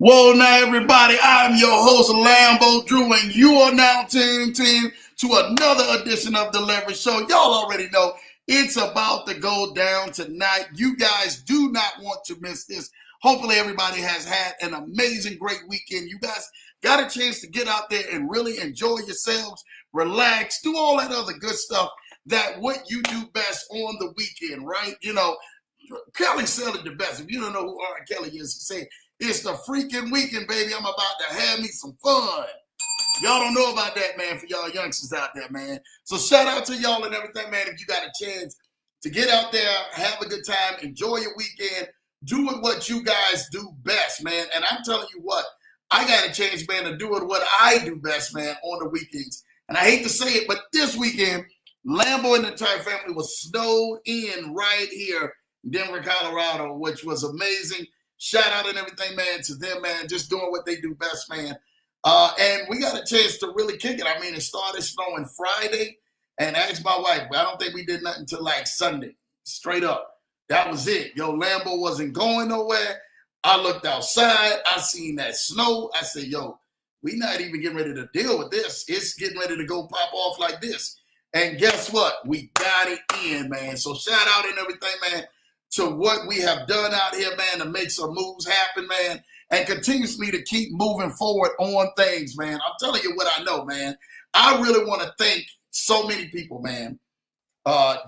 Well, now, everybody, I'm your host, Lambo Drew, and you are now tuned in to another edition of The Leverage Show. Y'all already know it's about to go down tonight. You guys do not want to miss this. Hopefully, everybody has had an amazing, great weekend. You guys got a chance to get out there and really enjoy yourselves, relax, do all that other good stuff that what you do best on the weekend, right? You know, Kelly said it the best. If you don't know who R. Kelly is, he said, "It's the freaking weekend, baby. I'm about to have me some fun." Y'all don't know about that, man, for y'all youngsters out there, man. So shout out to y'all and everything, man. If you got a chance to get out there, have a good time, enjoy your weekend, do it what you guys do best, man. And I'm telling you what, I got a chance, man, to do it what I do best, man, on the weekends. And I hate to say it, but this weekend, Lambo and the entire family was snowed in right here in Denver, Colorado, which was amazing. Shout out and everything, man, to them, man, just doing what they do best, man. And we got a chance to really kick it. I mean, it started snowing Friday, and I asked my wife, I don't think we did nothing until like Sunday, straight up. That was it. Yo, Lambo wasn't going nowhere. I looked outside. I seen that snow. I said, yo, we not even getting ready to deal with this. It's getting ready to go pop off like this. And guess what? We got it in, man. So shout out and everything, man, to what we have done out here, man, to make some moves happen, man, and continuously to keep moving forward on things, man. I'm telling you what I know, man. I really want to thank so many people, man.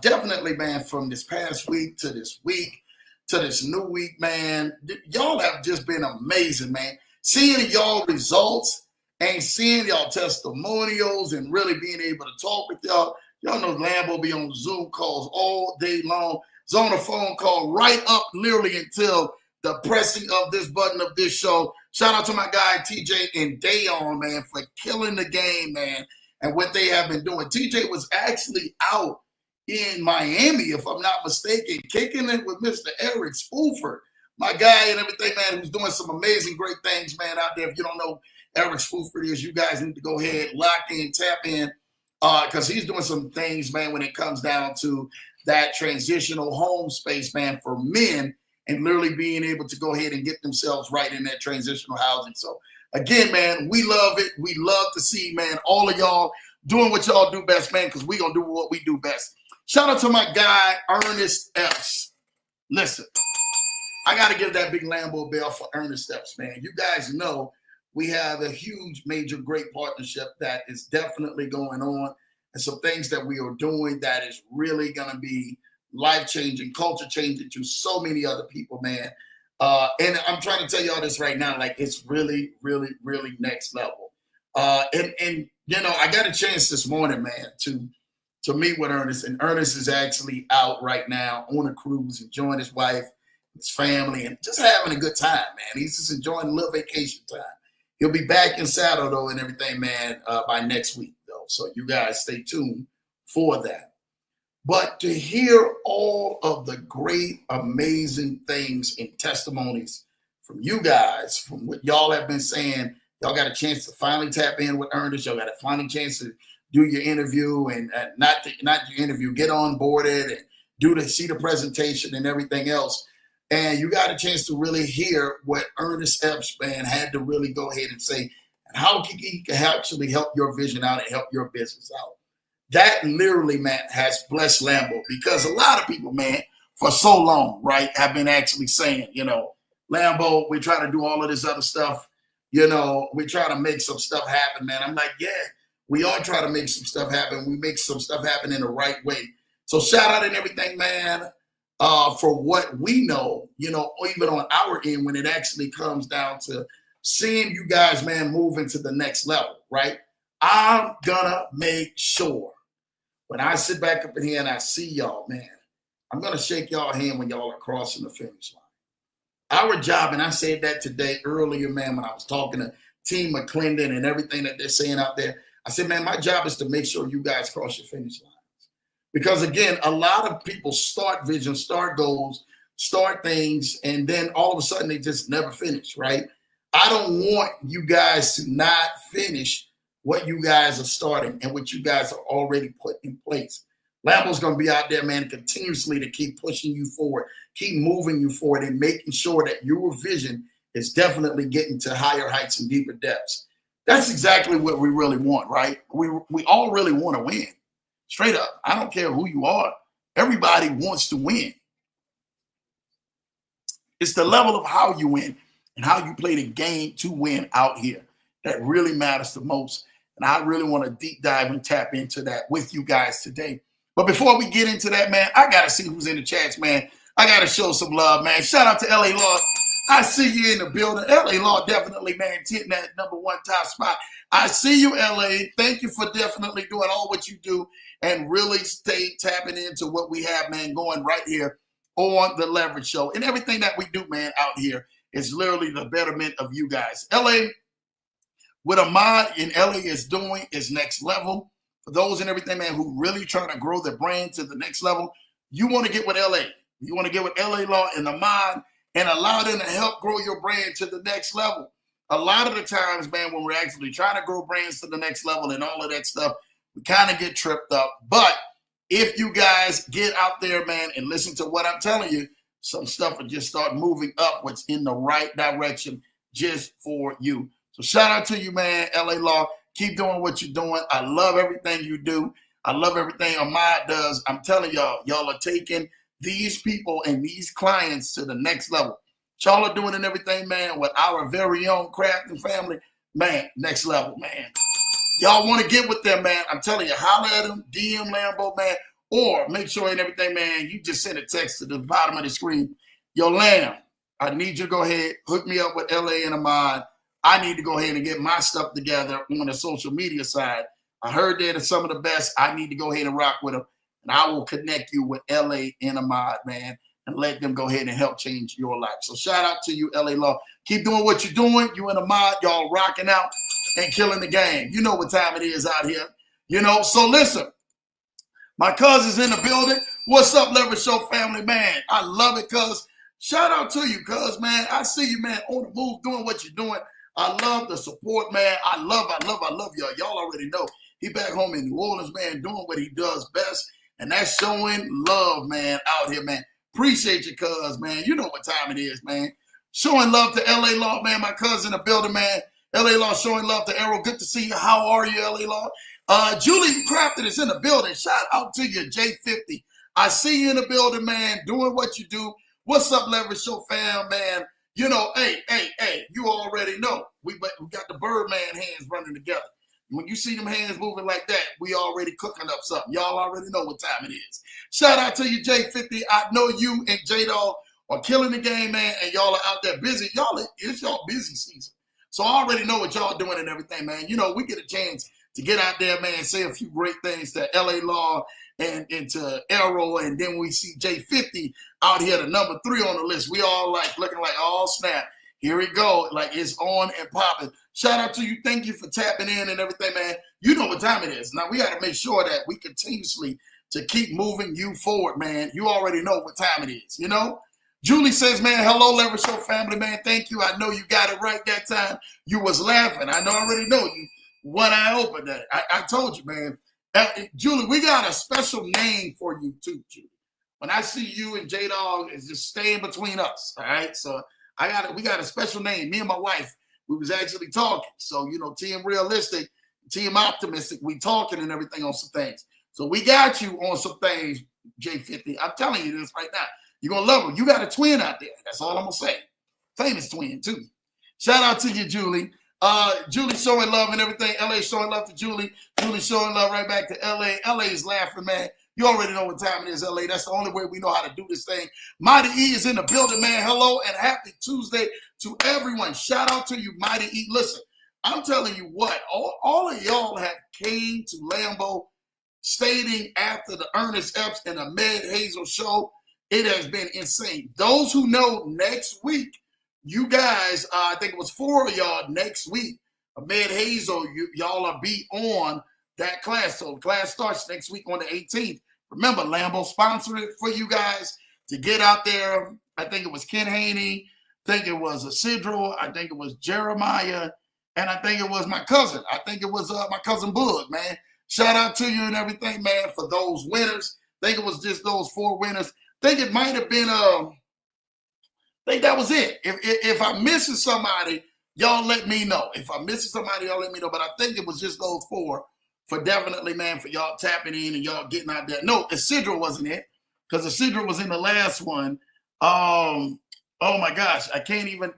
Definitely, man, from this past week to this new week, man. Y'all have just been amazing, man. Seeing y'all results and seeing y'all testimonials and really being able to talk with y'all. Y'all know Lambo be on Zoom calls all day long. It's on a phone call right up literally until the pressing of this button of this show. Shout out to my guy TJ and Dayon, man, for killing the game, man, and what they have been doing. TJ was actually out in Miami, if I'm not mistaken, kicking it with Mr. Eric Spooford, my guy and everything, man, who's doing some amazing, great things, man, out there. If you don't know Eric Spooford is, you guys need to go ahead, lock in, tap in, because he's doing some things, man, when it comes down to that transitional home space, man, for men, and literally being able to go ahead and get themselves right in that transitional housing. So again, man, we love it. We love to see, man, all of y'all doing what y'all do best, man, because we gonna do what we do best. Shout out to my guy, Ernest Epps. Listen, I got to give that big Lambo bell for Ernest Epps, man. You guys know we have a huge, major, great partnership that is definitely going on, and some things that we are doing that is really going to be life-changing, culture-changing to so many other people, man. And I'm trying to tell y'all this right now, like it's really, really, really next level. And you know, I got a chance this morning, man, to meet with Ernest, and Ernest is actually out right now on a cruise, enjoying his wife, his family, and just having a good time, man. He's just enjoying a little vacation time. He'll be back in saddle, though, and everything, man, by next week, though. So you guys stay tuned for that. But to hear all of the great, amazing things and testimonies from you guys, from what y'all have been saying, y'all got a chance to finally tap in with Ernest. Y'all got a finally chance to do your interview and not your interview, get on boarded and see the presentation and everything else. And you got a chance to really hear what Ernest Epps, man, had to really go ahead and say, and how he can actually help your vision out and help your business out. That literally, man, has blessed Lambo, because a lot of people, man, for so long, right, have been actually saying, you know, Lambo, we try to do all of this other stuff. You know, we try to make some stuff happen, man. I'm like, yeah, we all try to make some stuff happen. We make some stuff happen in the right way. So shout out and everything, man, for what we know, you know, even on our end, when it actually comes down to seeing you guys, man, move into the next level, right? I'm gonna make sure when I sit back up in here and I see y'all, man, I'm gonna shake y'all hand when y'all are crossing the finish line. Our job, and I said that today earlier, man, when I was talking to Team McClendon and everything that they're saying out there, I said, man, my job is to make sure you guys cross your finish lines. Because again, a lot of people start vision, start goals, start things, and then all of a sudden they just never finish, right? I don't want you guys to not finish what you guys are starting and what you guys are already put in place. Lambo's going to be out there, man, continuously to keep pushing you forward, keep moving you forward, and making sure that your vision is definitely getting to higher heights and deeper depths. That's exactly what we really want, right? We all really want to win. Straight up. I don't care who you are. Everybody wants to win. It's the level of how you win and how you play the game to win out here that really matters the most. And I really want to deep dive and tap into that with you guys today. But before we get into that, man, I got to see who's in the chats, man. I got to show some love, man. Shout out to LA Law. I see you in the building. LA Law definitely, man, hitting that #1 top spot. I see you, LA. Thank you for definitely doing all what you do and really stay tapping into what we have, man, going right here on the Leverage Show. And everything that we do, man, out here is literally the betterment of you guys. LA, what Ahmad in LA is doing is next level. For those and everything, man, who really trying to grow their brand to the next level, you want to get with LA. You want to get with LA Law and Ahmad and allow them to help grow your brand to the next level. A lot of the times, man, when we're actually trying to grow brands to the next level and all of that stuff, we kind of get tripped up. But if you guys get out there, man, and listen to what I'm telling you, some stuff will just start moving upwards in the right direction just for you. So shout out to you, man, LA Law. Keep doing what you're doing. I love everything you do. I love everything Ahmad does. I'm telling y'all, y'all are taking these people and these clients to the next level. Y'all are doing and everything, man, with our very own crafting family. Man, next level, man. Y'all want to get with them, man. I'm telling you, holler at them, DM Lambo, man, or make sure and everything, man, you just send a text to the bottom of the screen. Yo, Lamb, I need you to go ahead, hook me up with LA and Ahmad. I need to go ahead and get my stuff together on the social media side. I heard they're some of the best. I need to go ahead and rock with them. And I will connect you with LA and Ahmad, man, and let them go ahead and help change your life. So shout out to you, LA Law. Keep doing what you're doing. You and Ahmad, y'all rocking out and killing the game. You know what time it is out here. You know, so listen. My cousin's in the building. What's up, Leverage Show family, man? I love it, cuz. Shout out to you, cuz, man. I see you, man, on the move, doing what you're doing. I love the support, man. I love y'all. Y'all already know. He back home in New Orleans, man, doing what he does best. And that's showing love, man, out here, man. Appreciate you, cuz, man. You know what time it is, man. Showing love to LA Law, man. My cousin in the building, man. LA Law showing love to Arrow. Good to see you. How are you, LA Law? Julie Crafton is in the building. Shout out to you, J50. I see you in the building, man, doing what you do. What's up, Leverage Show fam, man? You know, hey, you already know. We got the Birdman hands running together. When you see them hands moving like that, we already cooking up something. Y'all already know what time it is. Shout out to you, J50. I know you and J-Dog are killing the game, man, and y'all are out there busy. It's y'all busy season. So I already know what y'all doing and everything, man. You know, we get a chance to get out there, man, say a few great things to LA Law and to Arrow, and then we see J50 out here, the #3 on the list. We all like looking like, oh, snap. Here we go. Like, it's on and popping. Shout out to you. Thank you for tapping in and everything, man. You know what time it is. Now, we got to make sure that we continuously to keep moving you forward, man. You already know what time it is, you know? Julie says, man, hello, Leverage Show family, man. Thank you. I know you got it right that time. You was laughing. I already know you. One eye open. That I told you, man. Julie, we got a special name for you, too, Julie. When I see you and J-Dog, it's just staying between us, all right? So we got a special name. Me and my wife, we was actually talking. So, you know, Team Realistic, Team Optimistic, we talking and everything on some things. So we got you on some things, J50. I'm telling you this right now. You're going to love her. You got a twin out there. That's all I'm going to say. Famous twin, too. Shout out to you, Julie. Julie showing love and everything. LA showing love to Julie. Julie showing love right back to LA. LA is laughing, man. You already know what time it is, LA. That's the only way we know how to do this thing. Mighty E is in the building, man. Hello and happy Tuesday to everyone. Shout out to you, Mighty E. Listen, I'm telling you what, all of y'all have came to Lambo stating after the Ernest Epps and Ahmed Hazel show. It has been insane. Those who know, next week, you guys, I think it was 4 of y'all next week, Ahmed Hazel, y'all are be on that class. So the class starts next week on the 18th. Remember, Lambo sponsored it for you guys to get out there. I think it was Ken Haney. I think it was Isidro. I think it was Jeremiah. And I think it was my cousin. I think it was my cousin Bug, man. Shout out to you and everything, man, for those winners. I think it was just those 4 winners. I think it might have been think that was it. If I'm missing somebody, y'all let me know. If I'm missing somebody, y'all let me know. But I think it was just those four for definitely, man, for y'all tapping in and y'all getting out there. No, Isidro wasn't it, because Isidro was in the last one. Oh my gosh, I can't even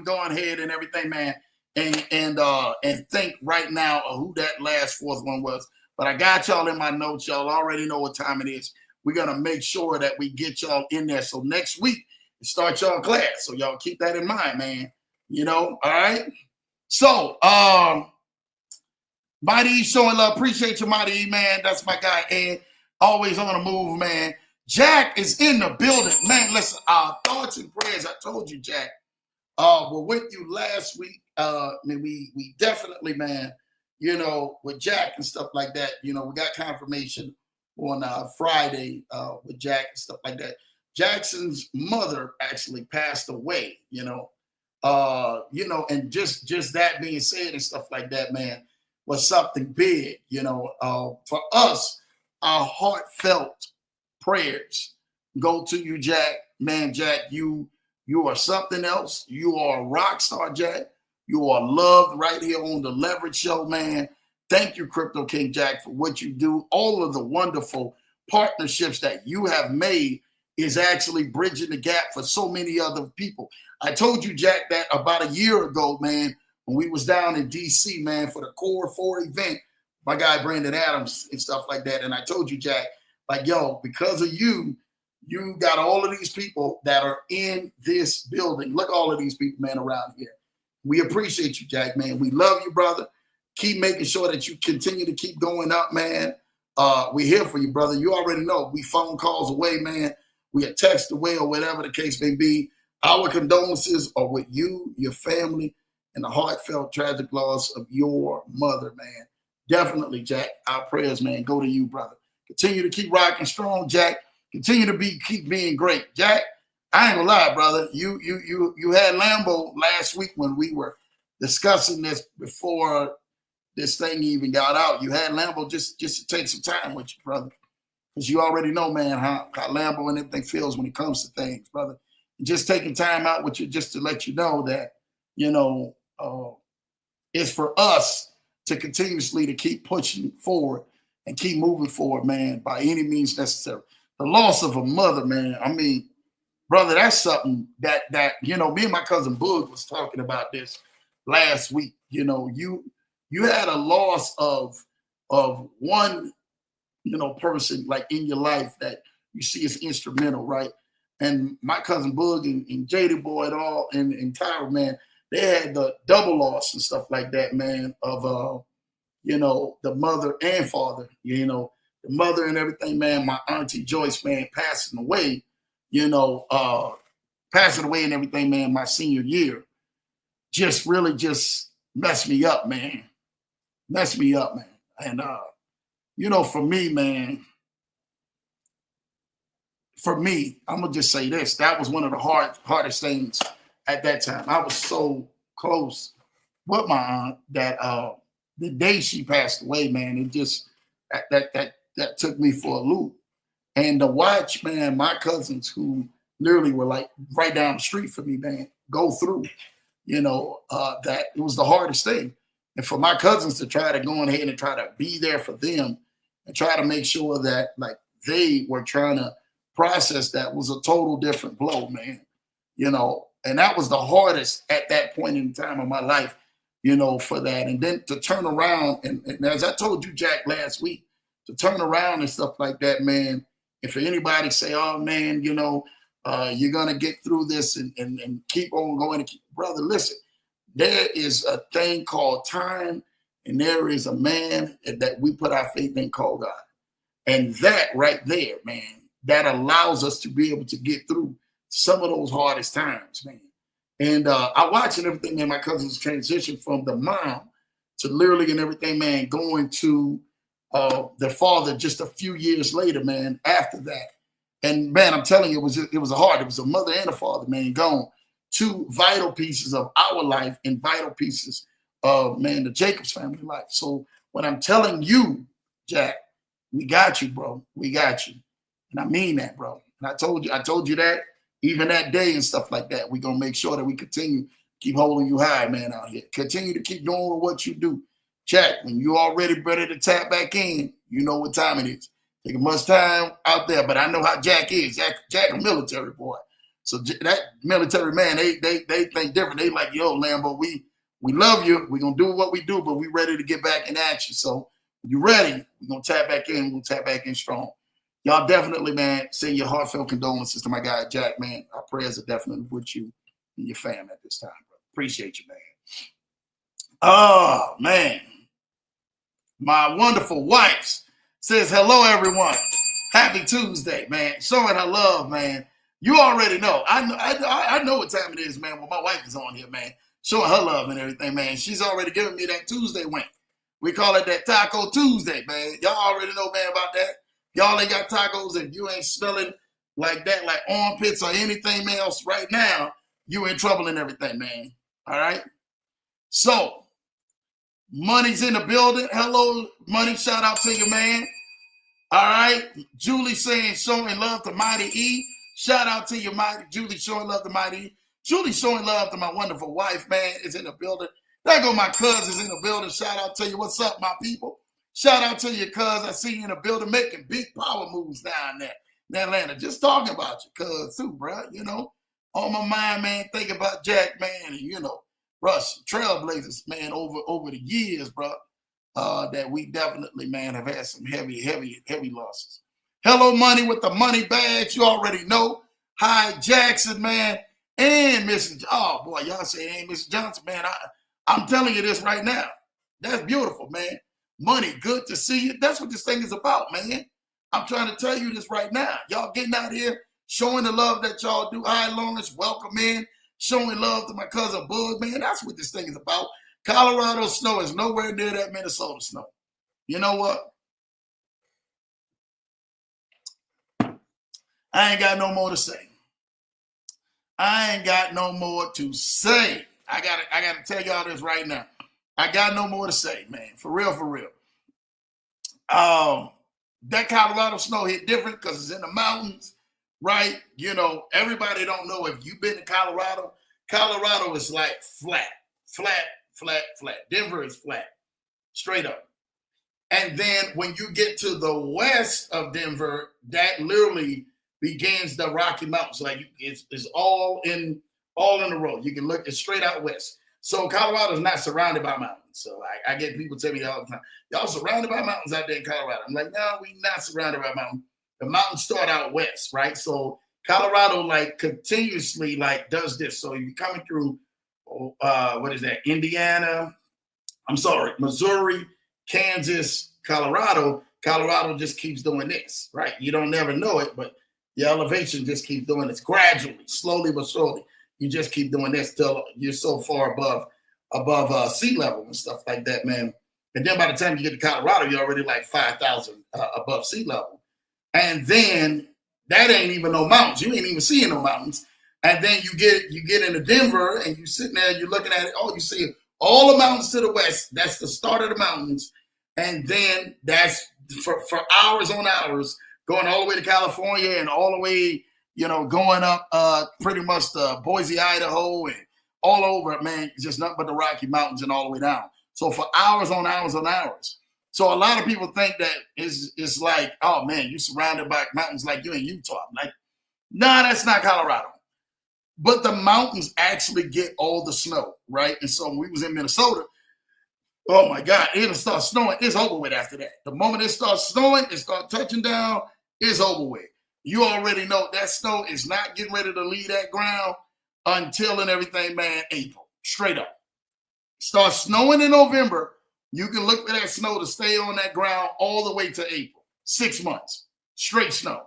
go on ahead and everything, man, and think right now of who that last fourth one was. But I got y'all in my notes. Y'all already know what time it is. We're gonna make sure that we get y'all in there. So next week, start y'all class. So y'all keep that in mind, man. You know, all right. So Mighty E showing love. Appreciate you, Mighty E, man. That's my guy, Ed. Always on the move, man. Jack is in the building. Man, listen, our thoughts and prayers. I told you, Jack, were with you last week. I mean, we definitely, man, you know, with Jack and stuff like that, you know, we got confirmation on Friday with Jack and stuff like that. Jackson's mother actually passed away, you know, and just that being said and stuff like that, man, was something big, you know, for us. Our heartfelt prayers go to you, Jack. Man, Jack, you are something else. You are a rock star, Jack. You are loved right here on the Leverage Show, man. Thank you, Crypto King Jack, for what you do. All of the wonderful partnerships that you have made is actually bridging the gap for so many other people. I told you, Jack, that about a year ago, man, when we was down in DC, man, for the Core 4 event, my guy Brandon Adams and stuff like that. And I told you, Jack, like, yo, because of you, you got all of these people that are in this building. Look, all of these people, man, around here. We appreciate you, Jack, man. We love you, brother. Keep making sure that you continue to keep going up, man. We're here for you, brother. You already know. We phone calls away, man. We a text away or whatever the case may be. Our condolences are with you, your family, and the heartfelt tragic loss of your mother, man. Definitely, Jack. Our prayers, man, go to you, brother. Continue to keep rocking strong, Jack. Continue to keep being great, Jack. I ain't gonna lie, brother. You had Lambo last week when we were discussing this before this thing even got out. You had Lambo just to take some time with you, brother, because you already know, man, how Lambo and everything feels when it comes to things, brother. And just taking time out with you just to let you know that, you know, it's for us to continuously to keep pushing forward and keep moving forward, man, by any means necessary. The loss of a mother, man, I mean, brother, that's something that you know, me and my cousin Boog was talking about this last week. You know, you had a loss of one, you know, person like in your life that you see is instrumental, right? And my cousin Boog and JD Boy and all and Tyra, man, they had the double loss and stuff like that, man, of you know, the mother and father, you know, the mother and everything, man. My auntie Joyce, man, passing away, you know, passing away and everything, man, my senior year, just really just messed me up, man. Messed me up, man. And you know, for me, man, I'm gonna just say this. That was one of the hardest things at that time. I was so close with my aunt that the day she passed away, man, it just that took me for a loop. And to watch, man, my cousins who literally were like right down the street from me, man, go through, you know, that it was the hardest thing. And for my cousins to try to go ahead and try to be there for them and try to make sure that like they were trying to process that was a total different blow, man. You know, and that was the hardest at that point in time of my life, you know, for that. And then to turn around and as I told you, Jack, last week, to turn around and stuff like that, man. And for anybody say, oh man, you know, you're gonna get through this and keep on going. Brother, listen, there is a thing called time, and there is a man that we put our faith in called God. And that right there, man, that allows us to be able to get through some of those hardest times, man. And I watch and everything, man, my cousin's transition from the mom to literally and everything, man, going to the father just a few years later, man, after that. And man, I'm telling you, it was a mother and a father, man, gone. Two vital pieces of our life and vital pieces of, man, the Jacobs family life. So when I'm telling you, Jack, we got you, bro. We got you. And I mean that, bro. And I told you that even that day and stuff like that. We're going to make sure that we continue keep holding you high, man, out here. Continue to keep doing what you do. Jack, when you're already ready to tap back in, you know what time it is. Taking much time out there, but I know how Jack is. Jack a military boy. So that military man, they think different. They like, yo, Lambo, we love you. We're going to do what we do, but we ready to get back in action. So when you're ready, we're going to tap back in. We'll tap back in strong. Y'all definitely, man, send your heartfelt condolences to my guy, Jack, man. Our prayers are definitely with you and your fam at this time, bro. Appreciate you, man. Oh, man. My wonderful wife says, hello, everyone. Happy Tuesday, man. Showing her love, man. You already know. I know what time it is, man, when my wife is on here, man. Showing her love and everything, man. She's already giving me that Tuesday wink. We call it that Taco Tuesday, man. Y'all already know, man, about that. Y'all ain't got tacos and you ain't smelling like that, like armpits or anything else right now, you in trouble and everything, man. All right? So, Money's in the building. Hello, Money. Shout out to you, man. All right? Julie saying showing love to Mighty E. Shout out to you, Mighty. Julie showing love to Mighty E. Julie showing love to my wonderful wife, man, is in the building. There go my cousins in the building. Shout out to you. What's up, my people? Shout out to your cuz. I see you in the building making big power moves down there in Atlanta. Just talking about you, cuz, too, bro. You know, on my mind, man, thinking about Jack, man, and, you know, Rush, Trailblazers, man, over the years, bro, that we definitely, man, have had some heavy losses. Hello, Money with the money badge. You already know. Hi, Jackson, man, and Mrs. Oh, boy, y'all say ain't Mrs. Johnson, man. I'm telling you this right now. That's beautiful, man. Money, good to see you. That's what this thing is about, man. I'm trying to tell you this right now. Y'all getting out here, showing the love that y'all do. Hi, Lawrence, welcome in. Showing love to my cousin Bug, man. That's what this thing is about. Colorado snow is nowhere near that Minnesota snow. You know what? I ain't got no more to say. I ain't got no more to say. I gotta tell y'all this right now. I got no more to say, man. For real, for real. That Colorado snow hit different because it's in the mountains, right? You know, everybody don't know if you've been to Colorado. Colorado is like flat. Denver is flat, straight up. And then when you get to the west of Denver, that literally begins the Rocky Mountains. Like it's all in the road. You can look, it's straight out west. So Colorado is not surrounded by mountains. So I get people tell me all the time, y'all surrounded by mountains out there in Colorado. I'm like, no, we're not surrounded by mountains. The mountains start out west, right? So Colorado like continuously like does this. So you're coming through, what is that? Missouri, Kansas, Colorado. Colorado just keeps doing this, right? You don't never know it, but the elevation just keeps doing this gradually, slowly but surely. You just keep doing this till you're so far above sea level and stuff like that, man. And then by the time you get to Colorado, you're already like 5,000 above sea level. And then that ain't even no mountains. You ain't even seeing no mountains. And then you get into Denver and you're sitting there and you're looking at it. Oh, you see all the mountains to the west. That's the start of the mountains. And then that's for hours on hours going all the way to California and all the way, you know, going up pretty much to Boise, Idaho, and all over, man, just nothing but the Rocky Mountains and all the way down. So for hours on hours on hours. So a lot of people think that it's like, oh, man, you're surrounded by mountains like you in Utah. I'm like, nah, that's not Colorado. But the mountains actually get all the snow, right? And so when we was in Minnesota, oh, my God, it'll start snowing. It's over with after that. The moment it starts snowing, it starts touching down, it's over with. You already know that snow is not getting ready to leave that ground until and everything, man, April. Straight up. Start snowing in November. You can look for that snow to stay on that ground all the way to April. 6 months. Straight snow.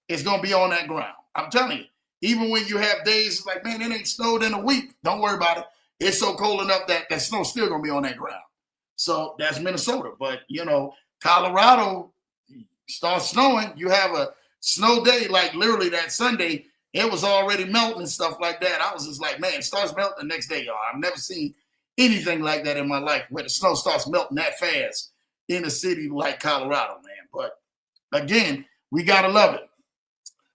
It's going to be on that ground. I'm telling you. Even when you have days, it's like, man, it ain't snowed in a week. Don't worry about it. It's so cold enough that that snow's still going to be on that ground. So that's Minnesota. But, you know, Colorado starts snowing. You have a snow day, like literally that Sunday, it was already melting and stuff like that. I was just like, man, it starts melting the next day, y'all. I've never seen anything like that in my life where the snow starts melting that fast in a city like Colorado, man. But again, we got to love it.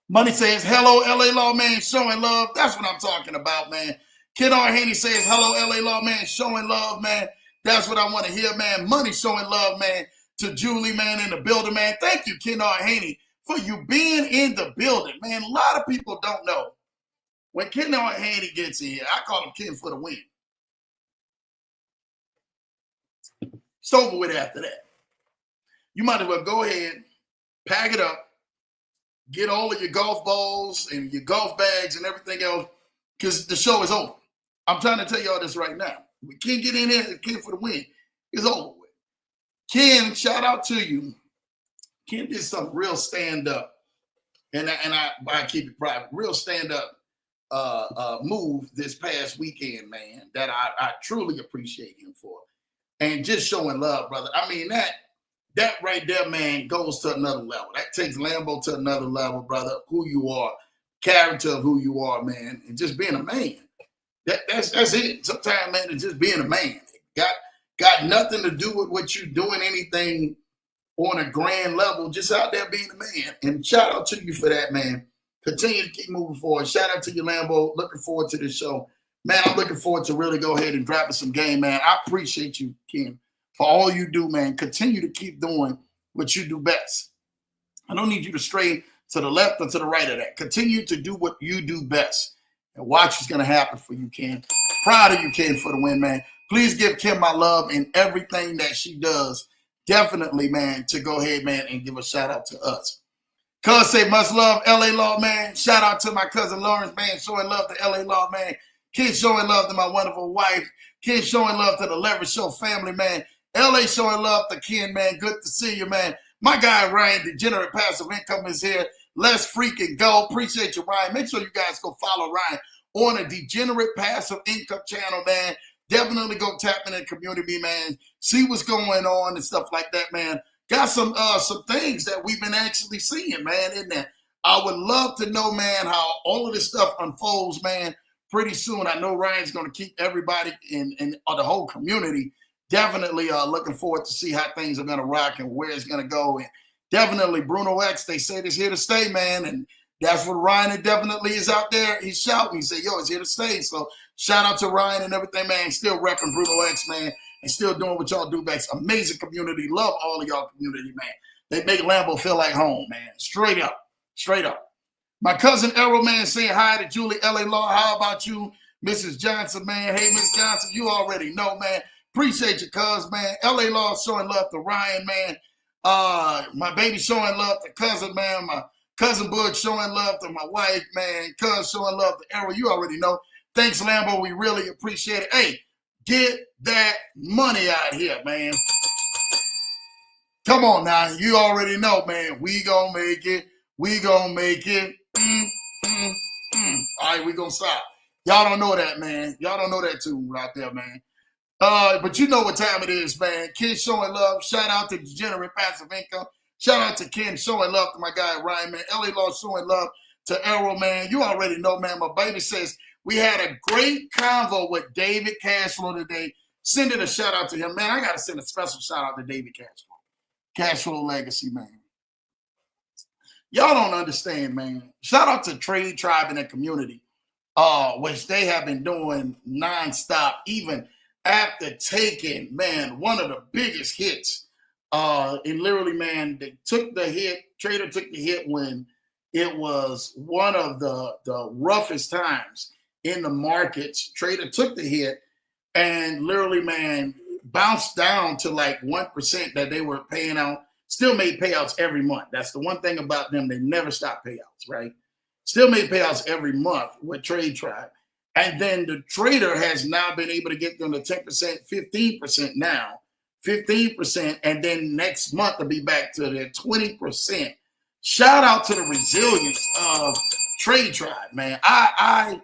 Money says, hello, LA Law Man, showing love. That's what I'm talking about, man. Ken R. Haney says, hello, LA Law Man, showing love, man. That's what I want to hear, man. Money showing love, man, to Julie, man, in the building, man. Thank you, Ken R. Haney, for you being in the building, man. A lot of people don't know. When Ken R. Haney gets in here, I call him Ken for the win. It's over with after that. You might as well go ahead, pack it up, get all of your golf balls and your golf bags and everything else, because the show is over. I'm trying to tell y'all this right now. We can't get in here, Ken for the win. It's over with. Ken, shout out to you. Ken did some real stand-up, and I keep it private, real stand-up move this past weekend, man, that I truly appreciate him for. And just showing love, brother. I mean, that right there, man, goes to another level. That takes Lambo to another level, brother. Who you are, character of who you are, man, and just being a man. That's it. Sometimes, man, it's just being a man. Got nothing to do with what you're doing, anything on a grand level, just out there being a man. And shout out to you for that, man. Continue to keep moving forward. Shout out to you, Lambo. Looking forward to this show. Man, I'm looking forward to really go ahead and dropping some game, man. I appreciate you, Ken, for all you do, man. Continue to keep doing what you do best. I don't need you to stray to the left or to the right of that. Continue to do what you do best. And watch what's going to happen for you, Ken. Proud of you, Ken, for the win, man. Please give Kim my love and everything that she does. Definitely, man, to go ahead, man, and give a shout out to us. Cuz say much love, LA Law, man. Shout out to my cousin Lawrence, man, showing love to LA Law, man. Ken showing love to my wonderful wife. Ken showing love to the Leverage Show family, man. LA showing love to Ken, man. Good to see you, man. My guy, Ryan, Degenerate Passive Income, is here. Let's freaking go. Appreciate you, Ryan. Make sure you guys go follow Ryan on a Degenerate Passive Income channel, man. Definitely go tap in the community, man. See what's going on and stuff like that, man. Got some things that we've been actually seeing, man, in there. I would love to know, man, how all of this stuff unfolds, man. Pretty soon, I know Ryan's going to keep everybody in the whole community definitely looking forward to see how things are going to rock and where it's going to go. And definitely Bruno X, they said it's here to stay, man. And that's what Ryan definitely is out there. He's shouting. He said, yo, it's here to stay. So shout out to Ryan and everything, man. Still repping Bruno X, man. And still doing what y'all do best. Amazing community. Love all of y'all community, man. They make Lambo feel like home, man. Straight up. Straight up. My cousin Errol, man, saying hi to Julie LA Law. How about you, Mrs. Johnson, man? Hey, Miss Johnson, you already know, man. Appreciate you, cuz, man. LA Law showing love to Ryan, man. My baby showing love to cousin, man. My cousin Bud showing love to my wife, man. Cuz showing love to Errol. You already know. Thanks, Lambo. We really appreciate it. Hey, get that money out here, man. Come on now. You already know, man. We gonna make it. We gonna make it. All right, we gonna stop. Y'all don't know that, man. Y'all don't know that tune right there, man. But you know what time it is, man. Ken showing love. Shout out to Degenerate Passive Income. Shout out to Ken showing love to my guy Ryan, man. LA Law showing love to Errol, man. You already know, man. My baby says we had a great convo with David Cashflow today. Send it a shout out to him, man. I gotta send a special shout out to David Cashflow. Cashflow Legacy, man. Y'all don't understand, man. Shout out to Trade Tribe and the community, which they have been doing nonstop, even after taking, man, one of the biggest hits. And literally, man, they took the hit. Trader took the hit when it was one of the roughest times in the markets. Trader took the hit and literally, man, bounced down to like 1% that they were paying out. Still made payouts every month. That's the one thing about them. They never stop payouts, right? Still made payouts every month with Trade Tribe. And then the trader has now been able to get them to 10%, 15% now, 15%. And then next month to be back to their 20%. Shout out to the resilience of Trade Tribe, man. I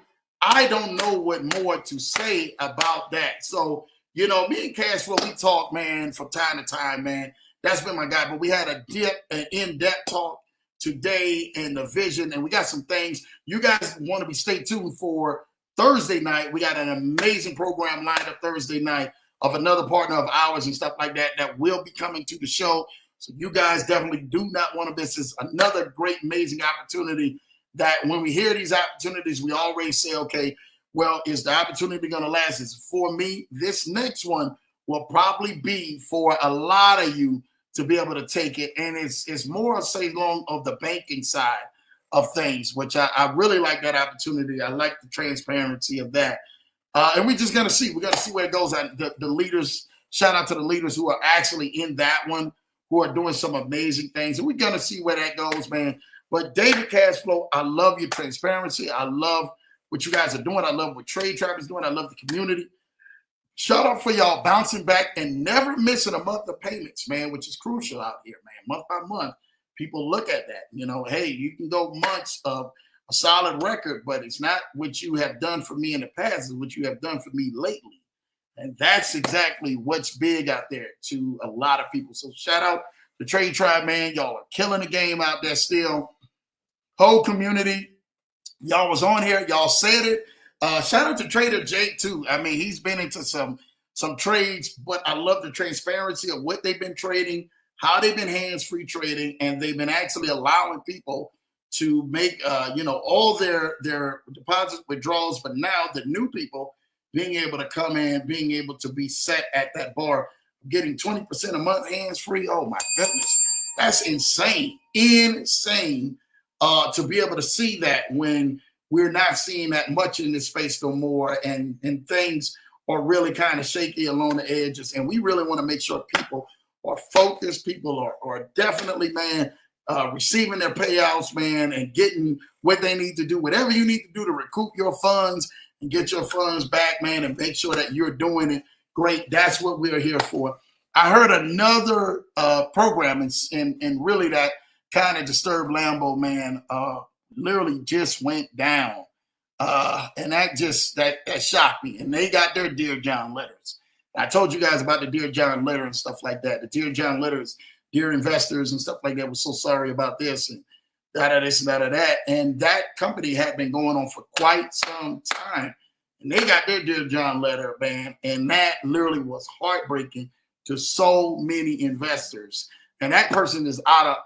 don't know what more to say about that. So, you know, me and Cashflow, we talk, man, from time to time, man. That's been my guy. But we had an in-depth talk today in the vision, and we got some things. You guys want to be stay tuned for Thursday night. We got an amazing program lined up Thursday night of another partner of ours and stuff like that that will be coming to the show. So you guys definitely do not want to miss this. Another great, amazing opportunity that when we hear these opportunities, we always say, okay, well, is the opportunity going to last? Is it for me? This next one will probably be for a lot of you to be able to take it. And it's more, say, along of the banking side of things, which I really like that opportunity. I like the transparency of that. And we're just going to see. We're going to see where it goes. The leaders, shout out to the leaders who are actually in that one, who are doing some amazing things. And we're going to see where that goes, man. But David Cashflow, I love your transparency. I love what you guys are doing. I love what Trade Tribe is doing. I love the community. Shout out for y'all bouncing back and never missing a month of payments, man, which is crucial out here, man. Month by month, people look at that. You know, hey, you can go months of a solid record, but it's not what you have done for me in the past, it's what you have done for me lately. And that's exactly what's big out there to a lot of people. So shout out to Trade Tribe, man. Y'all are killing the game out there still. Whole community. Y'all was on here. Y'all said it. Shout out to Trader Jake too. I mean, he's been into some trades, but I love the transparency of what they've been trading, how they've been hands-free trading, and they've been actually allowing people to make all their deposit withdrawals. But now the new people being able to come in, being able to be set at that bar, getting 20% a month hands-free. Oh my goodness, that's insane, insane. To be able to see that when we're not seeing that much in this space no more, and things are really kind of shaky along the edges. And we really want to make sure people are focused, people are definitely, man, receiving their payouts, man, and getting what they need to do, whatever you need to do to recoup your funds and get your funds back, man, and make sure that you're doing it great. That's what we're here for. I heard another program, and really that kind of disturbed Lambo, man, literally just went down. And that shocked me. And they got their Dear John letters. I told you guys about the Dear John letter and stuff like that. The Dear John letters, dear investors and stuff like that, was so sorry about this and this and that. And that company had been going on for quite some time. And they got their Dear John letter, man. And that literally was heartbreaking to so many investors. And that person is out of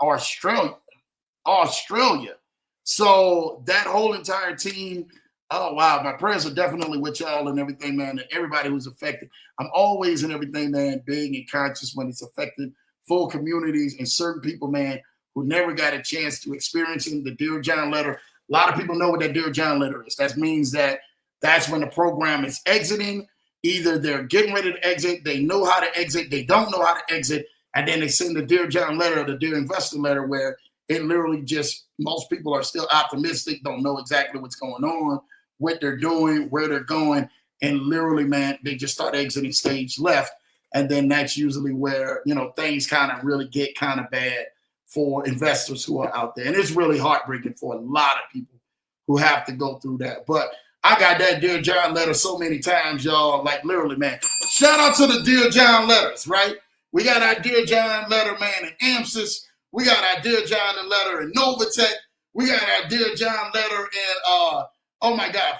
Australia. So that whole entire team, oh, wow, my prayers are definitely with y'all and everything, man, and everybody who's affected. I'm always in everything, man, being and conscious when it's affecting full communities and certain people, man, who never got a chance to experiencing the Dear John letter. A lot of people know what that Dear John letter is. That means that that's when the program is exiting. Either they're getting ready to exit, they know how to exit, they don't know how to exit, and then they send the Dear John letter or the Dear Investor letter where it literally just, most people are still optimistic, don't know exactly what's going on, what they're doing, where they're going. And literally, man, they just start exiting stage left. And then that's usually where, things kind of really get kind of bad for investors who are out there. And it's really heartbreaking for a lot of people who have to go through that. But I got that Dear John letter so many times, y'all, like literally, man. Shout out to the Dear John letters, right? We got our Dear John letter, man, in AMSIS. We got our Dear John letter in Novatech. We got our Dear John letter in,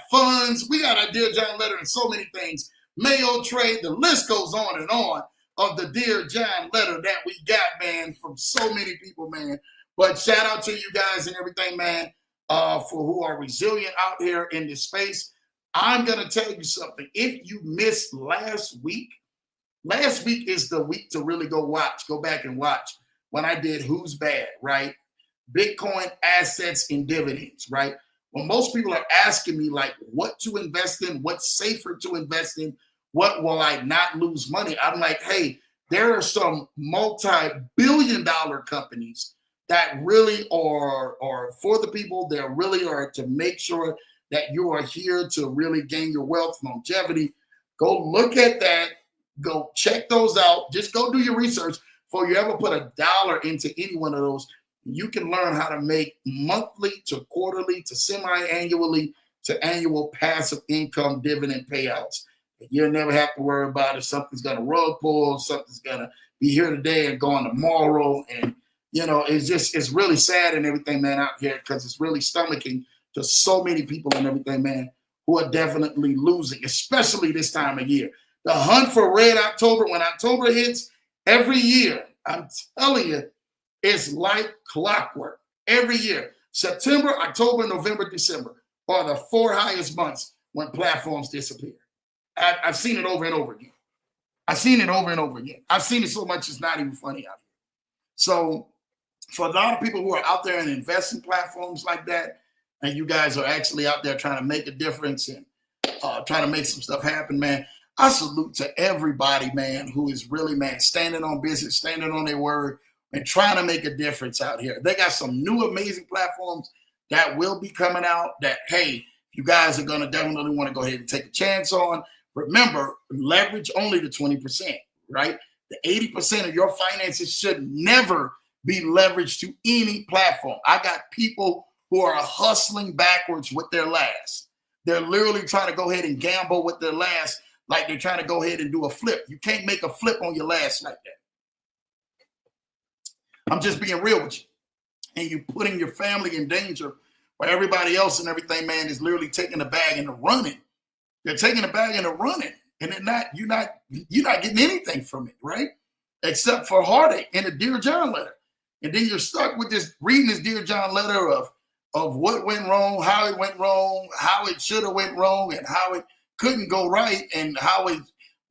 funds. We got our Dear John letter in so many things. Mayo Trade, the list goes on and on of the Dear John letter that we got, man, from so many people, man. But shout out to you guys and everything, man, for who are resilient out here in this space. I'm going to tell you something. If you missed last week is the week to really go back and watch when I did Who's Bad, right? Bitcoin, assets, and dividends, right? When most people are asking me, like, what to invest in, what's safer to invest in, what will I not lose money? I'm like, hey, there are some multi-billion-dollar companies that really are for the people. They really are to make sure that you are here to really gain your wealth, longevity. Go look at that. Go check those out. Just go do your research before you ever put $1 into any one of those. You can learn how to make monthly to quarterly to semi-annually to annual passive income dividend payouts. You'll never have to worry about if something's going to rug pull, something's going to be here today and gone tomorrow. And, it's really sad and everything, man, out here, because it's really stomaching to so many people and everything, man, who are definitely losing, especially this time of year. The hunt for Red October, when October hits every year, I'm telling you, it's like clockwork every year. September, October, November, December are the 4 highest months when platforms disappear. I've seen it over and over again. I've seen it over and over again. I've seen it so much it's not even funny out here. So for a lot of people who are out there and invest in platforms like that, and you guys are actually out there trying to make a difference and trying to make some stuff happen, man, I salute to everybody, man, who is really, man, standing on business, standing on their word, and trying to make a difference out here. They got some new amazing platforms that will be coming out that, hey, you guys are going to definitely want to go ahead and take a chance on. Remember, leverage only the 20%, right? The 80% of your finances should never be leveraged to any platform. I got people who are hustling backwards with their last. They're literally trying to go ahead and gamble with their last like they're trying to go ahead and do a flip. You can't make a flip on your last like that. I'm just being real with you. And you're putting your family in danger where everybody else and everything, man, is literally taking the bag and running. They're taking the bag and running. And you're not getting anything from it, right? Except for heartache and a Dear John letter. And then you're stuck with this, reading this Dear John letter of what went wrong, how it went wrong, how it should have went wrong, and how it couldn't go right, and how it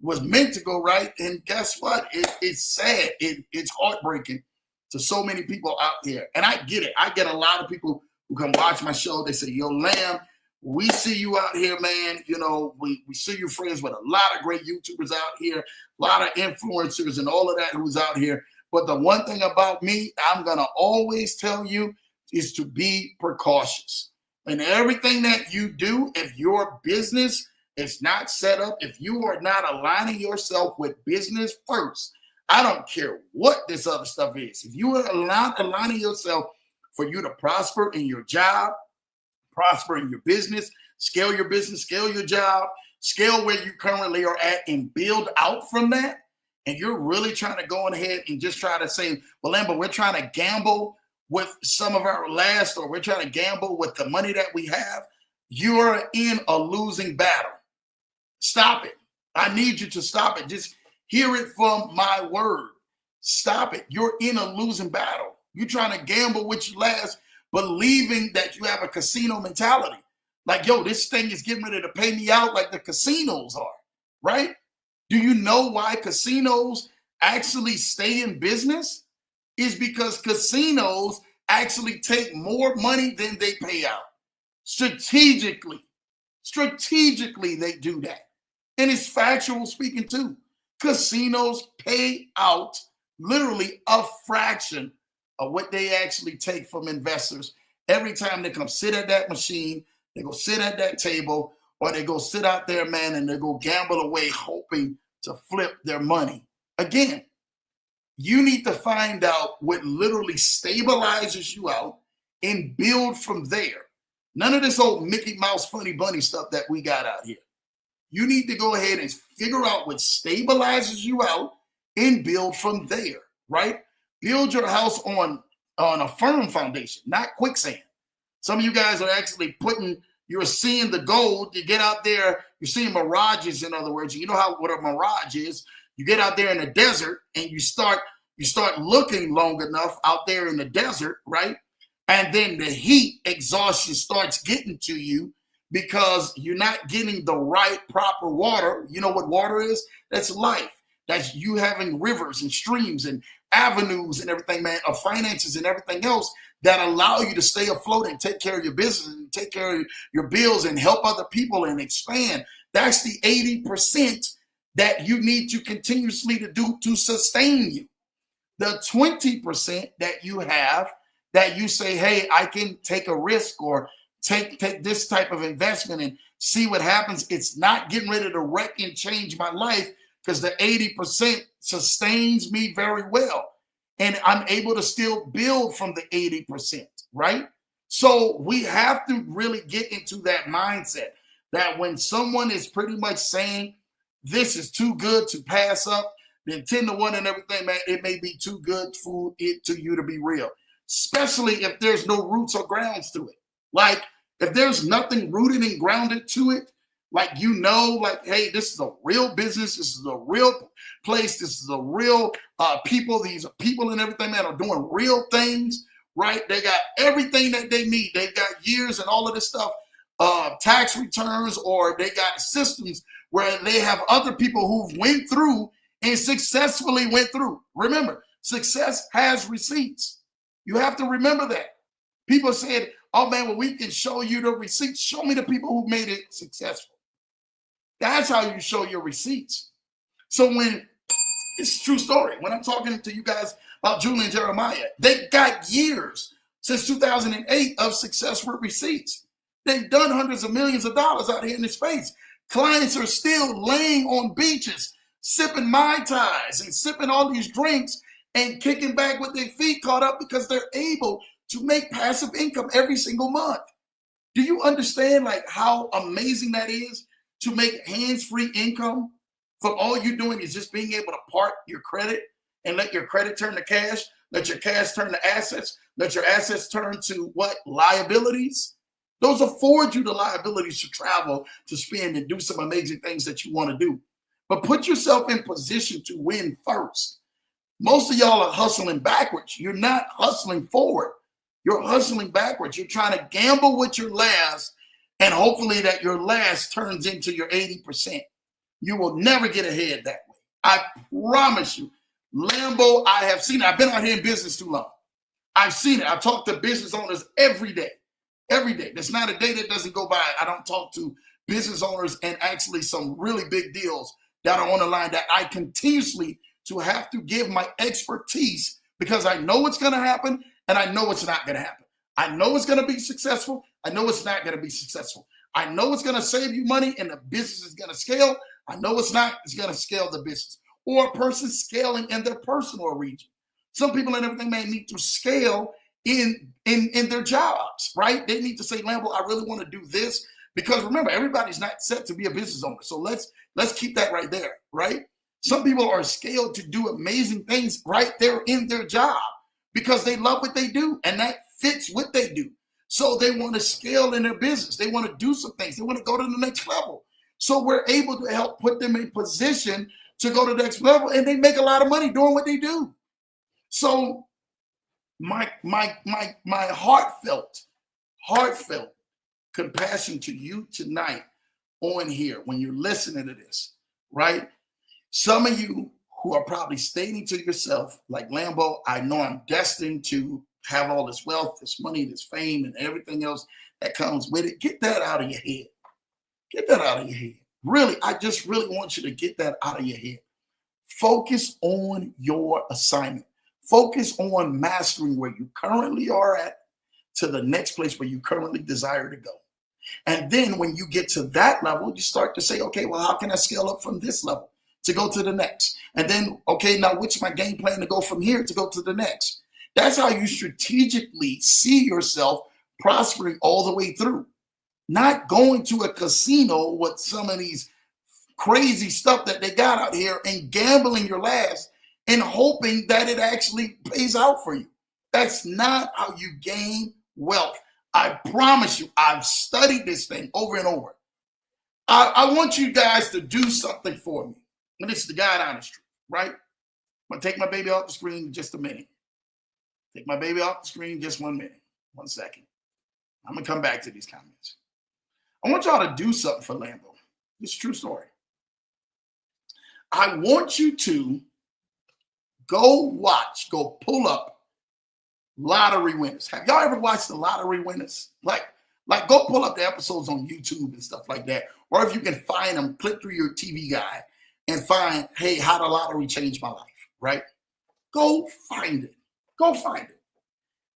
was meant to go right. And guess what? It's sad. It's heartbreaking to so many people out here. And I get it. I get a lot of people who come watch my show. They say, yo, Lamb, we see you out here, man. You know, we see you friends with a lot of great YouTubers out here, a lot of influencers and all of that who's out here. But the one thing about me, I'm going to always tell you is to be precautious. And everything that you do, if your business is not set up, if you are not aligning yourself with business first, I don't care what this other stuff is. If you are not aligning yourself for you to prosper in your job, prosper in your business, scale your job, scale where you currently are at and build out from that, and you're really trying to go ahead and just try to say, well, Amber, we're trying to gamble with some of our last, or we're trying to gamble with the money that we have, you're in a losing battle. Stop it. I need you to stop it. Just hear it from my word. Stop it. You're in a losing battle. You're trying to gamble with your last, believing that you have a casino mentality. Like, yo, this thing is getting ready to pay me out like the casinos are, right? Do you know why casinos actually stay in business? Is because casinos actually take more money than they pay out. Strategically, they do that. And it's factual speaking too. Casinos pay out literally a fraction of what they actually take from investors every time they come sit at that machine, they go sit at that table, or they go sit out there, man, and they go gamble away hoping to flip their money. Again, you need to find out what literally stabilizes you out and build from there. None of this old Mickey Mouse funny bunny stuff that we got out here. You need to go ahead and figure out what stabilizes you out and build from there, right? Build your house on a firm foundation, not quicksand. Some of you guys are actually you're seeing the gold. You get out there, you're seeing mirages, in other words. You know what a mirage is. You get out there in the desert and you start looking long enough out there in the desert, right? And then the heat exhaustion starts getting to you because you're not getting the right proper water. You know what water is? That's life. That's you having rivers and streams and avenues and everything, man, of finances and everything else that allow you to stay afloat and take care of your business and take care of your bills and help other people and expand. That's the 80% that you need to continuously to do to sustain you. The 20% that you have that you say, hey, I can take a risk or take this type of investment and see what happens. It's not getting ready to wreck and change my life because the 80% sustains me very well. And I'm able to still build from the 80%, right? So we have to really get into that mindset that when someone is pretty much saying this is too good to pass up, then 10-1 and everything, man, it may be too good for it to you to be real, especially if there's no roots or grounds to it. Like if there's nothing rooted and grounded to it, like, you know, like, hey, this is a real business. This is a real place. This is a real people. These people and everything, man, are doing real things right? They got everything that they need. They've got years and all of this stuff, tax returns, or they got systems where they have other people who've went through and successfully went through. Remember, success has receipts. You have to remember that. People said, oh man, well, we can show you the receipts. Show me the people who made it successful. That's how you show your receipts. So when, it's a true story, when I'm talking to you guys about Julian Jeremiah, they got years since 2008 of success with receipts. They've done hundreds of millions of dollars out here in this space. Clients are still laying on beaches, sipping Mai Tais and sipping all these drinks and kicking back with their feet caught up because they're able to make passive income every single month. Do you understand like how amazing that is to make hands-free income from all you're doing is just being able to park your credit and let your credit turn to cash, let your cash turn to assets, let your assets turn to what? Liabilities. Those afford you the liabilities to travel, to spend, and do some amazing things that you want to do. But put yourself in position to win first. Most of y'all are hustling backwards. You're not hustling forward. You're hustling backwards. You're trying to gamble with your last, and hopefully that your last turns into your 80%. You will never get ahead that way. I promise you. Lambo, I have seen it. I've been out here in business too long. I've seen it. I talk to business owners every day. Every day. There's not a day that doesn't go by I don't talk to business owners and actually some really big deals that are on the line that I continuously to have to give my expertise because I know what's going to happen and I know it's not going to happen. I know it's going to be successful. I know it's not going to be successful. I know it's going to save you money and the business is going to scale. I know it's not. It's going to scale the business. Or a person scaling in their personal region. Some people and everything may need to scale in their jobs, right? They need to say, Lambo, I really want to do this. Because remember, everybody's not set to be a business owner. So let's keep that right there, right? Some people are scaled to do amazing things right there in their job because they love what they do and that fits what they do. So they want to scale in their business. They want to do some things. They want to go to the next level. So we're able to help put them in position to go to the next level, and they make a lot of money doing what they do. So my heartfelt compassion to you tonight on here when you're listening to this, right? Some of you who are probably stating to yourself, like, Lambo, I know I'm destined to have all this wealth, this money, this fame, and everything else that comes with it. Get that out of your head. Get that out of your head. Really, I just really want you to get that out of your head. Focus on your assignment. Focus on mastering where you currently are at to the next place where you currently desire to go. And then when you get to that level, you start to say, okay, well, how can I scale up from this level to go to the next? And then, okay, now what's my game plan to go from here to go to the next? That's how you strategically see yourself prospering all the way through. Not going to a casino with some of these crazy stuff that they got out here and gambling your last and hoping that it actually pays out for you. That's not how you gain wealth. I promise you, I've studied this thing over and over. I want you guys to do something for me. And this is the God honest truth, right? I'm going to take my baby off the screen in just a minute. Take my baby off the screen just 1 minute. 1 second. I'm going to come back to these comments. I want y'all to do something for Lambo. This is a true story. I want you to go pull up lottery winners. Have y'all ever watched the lottery winners? Like go pull up the episodes on YouTube and stuff like that. Or if you can find them, click through your TV guide and find, hey, how the lottery changed my life, right? Go find it. Go find it.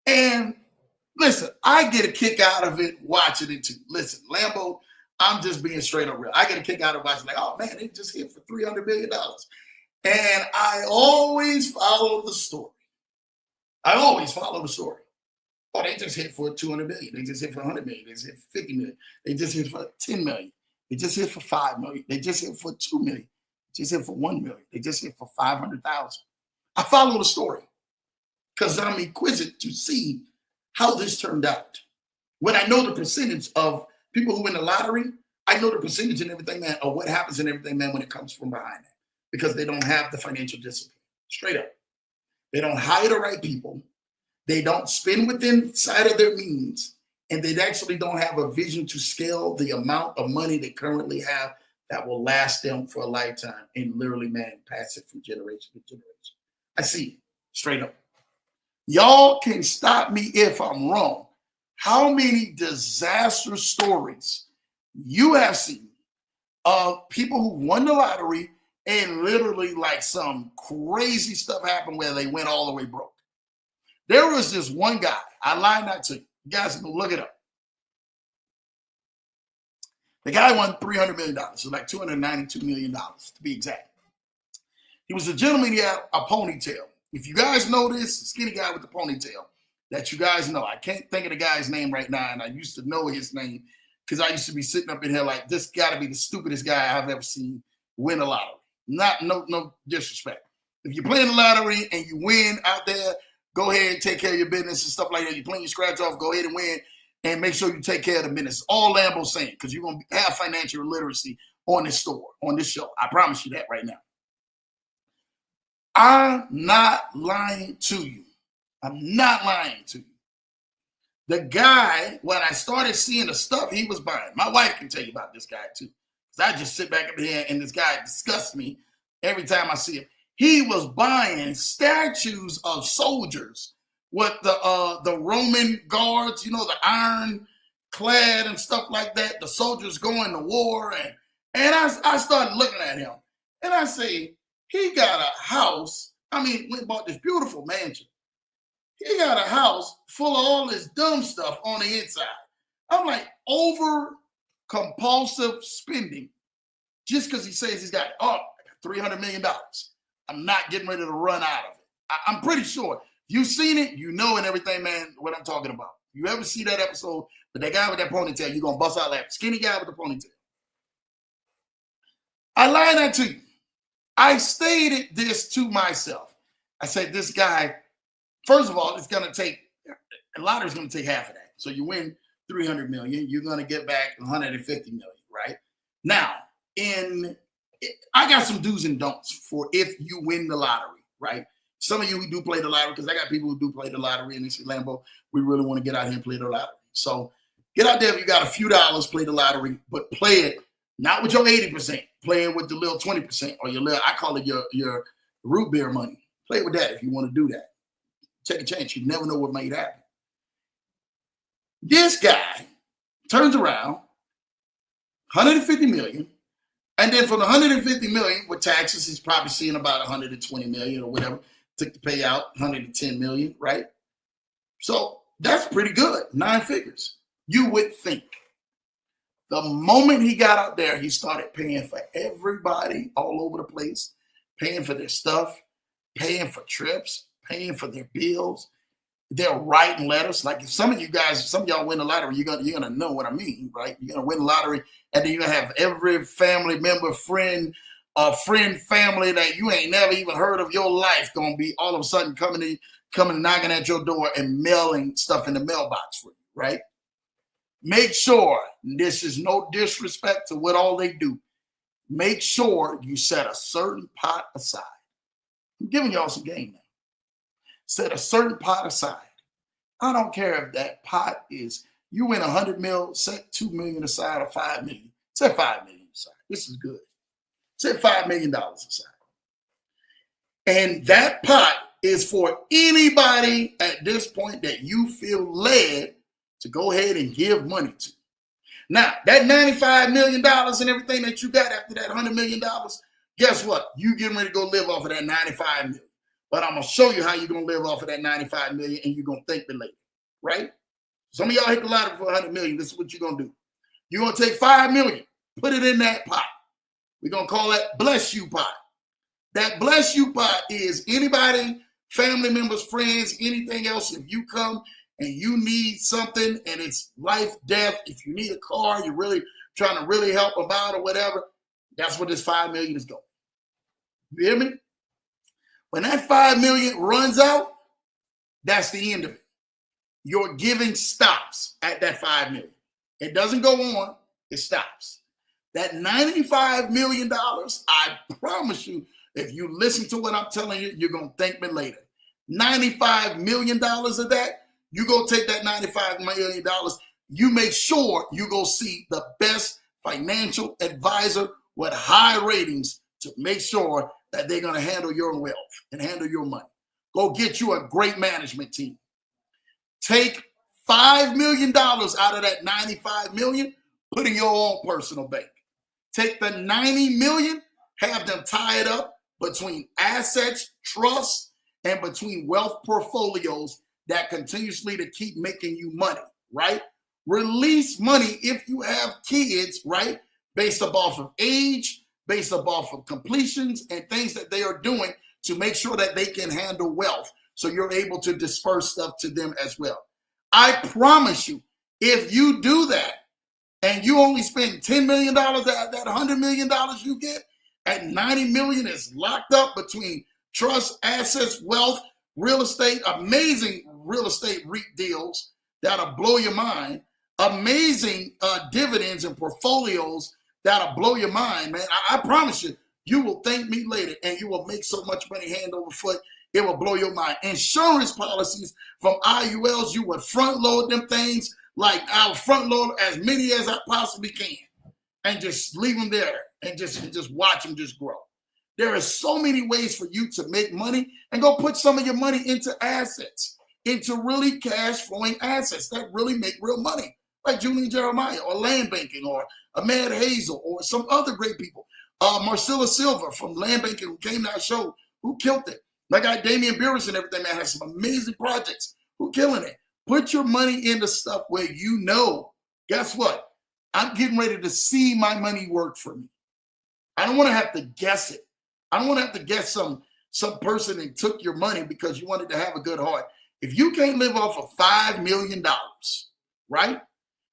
And listen, I get a kick out of it watching it too. Listen, Lambo, I'm just being straight up real. I get a kick out of watching, like, oh man, it just hit for $300 million. And I always follow the story. Oh, they just hit for 200 million. They just hit for 100 million. They just hit for 50 million. They just hit for 10 million. They just hit for 5 million. They just hit for 2 million. They just hit for 1 million. They just hit for 500,000. I follow the story because I'm inquisitive to see how this turned out. When I know the percentage of people who win the lottery, I know the percentage and everything, man, of what happens and everything, man, when it comes from behind it, because they don't have the financial discipline. Straight up. They don't hire the right people. They don't spend within sight of their means, and they actually don't have a vision to scale the amount of money they currently have that will last them for a lifetime and literally, man, pass it from generation to generation. I see, straight up. Y'all can stop me if I'm wrong. How many disaster stories you have seen of people who won the lottery and literally like some crazy stuff happened where they went all the way broke? There was this one guy, I lied not to you. You guys can look it up. The guy won $300 million, so like $292 million to be exact. He was a gentleman, he had a ponytail. If you guys know this, skinny guy with the ponytail that you guys know. I can't think of the guy's name right now, and I used to know his name because I used to be sitting up in here like, this got to be the stupidest guy I've ever seen win a lottery. No disrespect. If you're playing the lottery and you win out there, go ahead and take care of your business and stuff like that. You're playing your scratch off, go ahead and win, and make sure you take care of the business. All Lambo's saying, because you're going to have financial literacy on this store, on this show. I promise you that right now. I'm not lying to you. I'm not lying to you. The guy, when I started seeing the stuff he was buying, my wife can tell you about this guy too. Because I just sit back up here and this guy disgusts me every time I see him. He was buying statues of soldiers with the Roman guards, you know, the iron clad and stuff like that. The soldiers going to war. And I started looking at him and I say, he got a house. I mean, went and bought this beautiful mansion. He got a house full of all this dumb stuff on the inside. I'm like, over compulsive spending just because he says he's got $300 million. I'm not getting ready to run out of it. I'm pretty sure you've seen it, you know, and everything, man, what I'm talking about. You ever see that episode with that guy with that ponytail, you're going to bust out laughing. Skinny guy with the ponytail. I lied that to you. I stated this to myself. I said, this guy, first of all, it's going to take, a lottery's going to take half of that. So you win $300 million, you're going to get back $150 million, right? Now, I got some do's and don'ts for if you win the lottery, right? Some of you who do play the lottery, because I got people who do play the lottery and they say, Lambo, we really want to get out here and play the lottery. So get out there if you got a few dollars, play the lottery, but play it not with your 80%, play it with the little 20% or your little, I call it your root beer money. Play with that if you want to do that. Take a chance. You never know what might happen. This guy turns around, $150 million, and then from the $150 million with taxes, he's probably seeing about $120 million or whatever to pay out, $110 million, right? So that's pretty good, 9 figures. You would think. The moment he got out there, he started paying for everybody all over the place, paying for their stuff, paying for trips, paying for their bills. They're writing letters. Like if some of you guys, some of y'all win the lottery, you're gonna know what I mean, right? You're gonna win the lottery, and then you're gonna have every family member, friend, family that you ain't never even heard of your life gonna be all of a sudden coming knocking at your door and mailing stuff in the mailbox for you, right? Make sure, this is no disrespect to what all they do. Make sure you set a certain pot aside. I'm giving y'all some game now. Set a certain pot aside. I don't care if that pot is, you win 100 mil, set 2 million aside or 5 million. Set 5 million aside. This is good. Set $5 million aside. And that pot is for anybody at this point that you feel led to go ahead and give money to. Now, that $95 million and everything that you got after that $100 million, guess what? You getting ready to go live off of that $95 million. But I'm going to show you how you're going to live off of that $95 million and you're going to thank me later, right? Some of y'all hit the lottery for $100 million. This is what you're going to do. You're going to take $5 million, put it in that pot. We're going to call that Bless You pot. That Bless You pot is anybody, family members, friends, anything else. If you come and you need something and it's life, death, if you need a car, you're really trying to really help them out or whatever, that's what this $5 million is going. You hear me? When that $5 million runs out, that's the end of it. Your giving stops at that $5 million. It doesn't go on, it stops. That $95 million, I promise you, if you listen to what I'm telling you, you're going to thank me later. $95 million of that, you go take that $95 million, you make sure you go see the best financial advisor with high ratings to make sure that they're going to handle your wealth and handle your money. Go get you a great management team. Take $5 million out of that $95 million, put in your own personal bank. Take the $90 million, have them tie it up between assets, trusts, and between wealth portfolios that continuously to keep making you money, right? Release money if you have kids, right? Based off of age, based off of completions and things that they are doing to make sure that they can handle wealth. So you're able to disperse stuff to them as well. I promise you, if you do that and you only spend $10 million, that $100 million you get, and $90 million is locked up between trust, assets, wealth, real estate, amazing real estate REIT deals that'll blow your mind, amazing dividends and portfolios that'll blow your mind, man. I promise you, you will thank me later and you will make so much money hand over foot. It will blow your mind. Insurance policies from IULs, you would front load them things like I'll front load as many as I possibly can and just leave them there and just watch them just grow. There are so many ways for you to make money, and go put some of your money into assets, into really cash flowing assets that really make real money, like Julian Jeremiah or land banking or Ahmed Hazel or some other great people. Marcella Silva from land banking who came to our show, who killed it. My guy Damian Beers and everything, man, has some amazing projects. Who killing it? Put your money into stuff where you know, guess what? I'm getting ready to see my money work for me. I don't want to have to guess it. I don't want to have to guess some person that took your money because you wanted to have a good heart. If you can't live off of $5 million, right?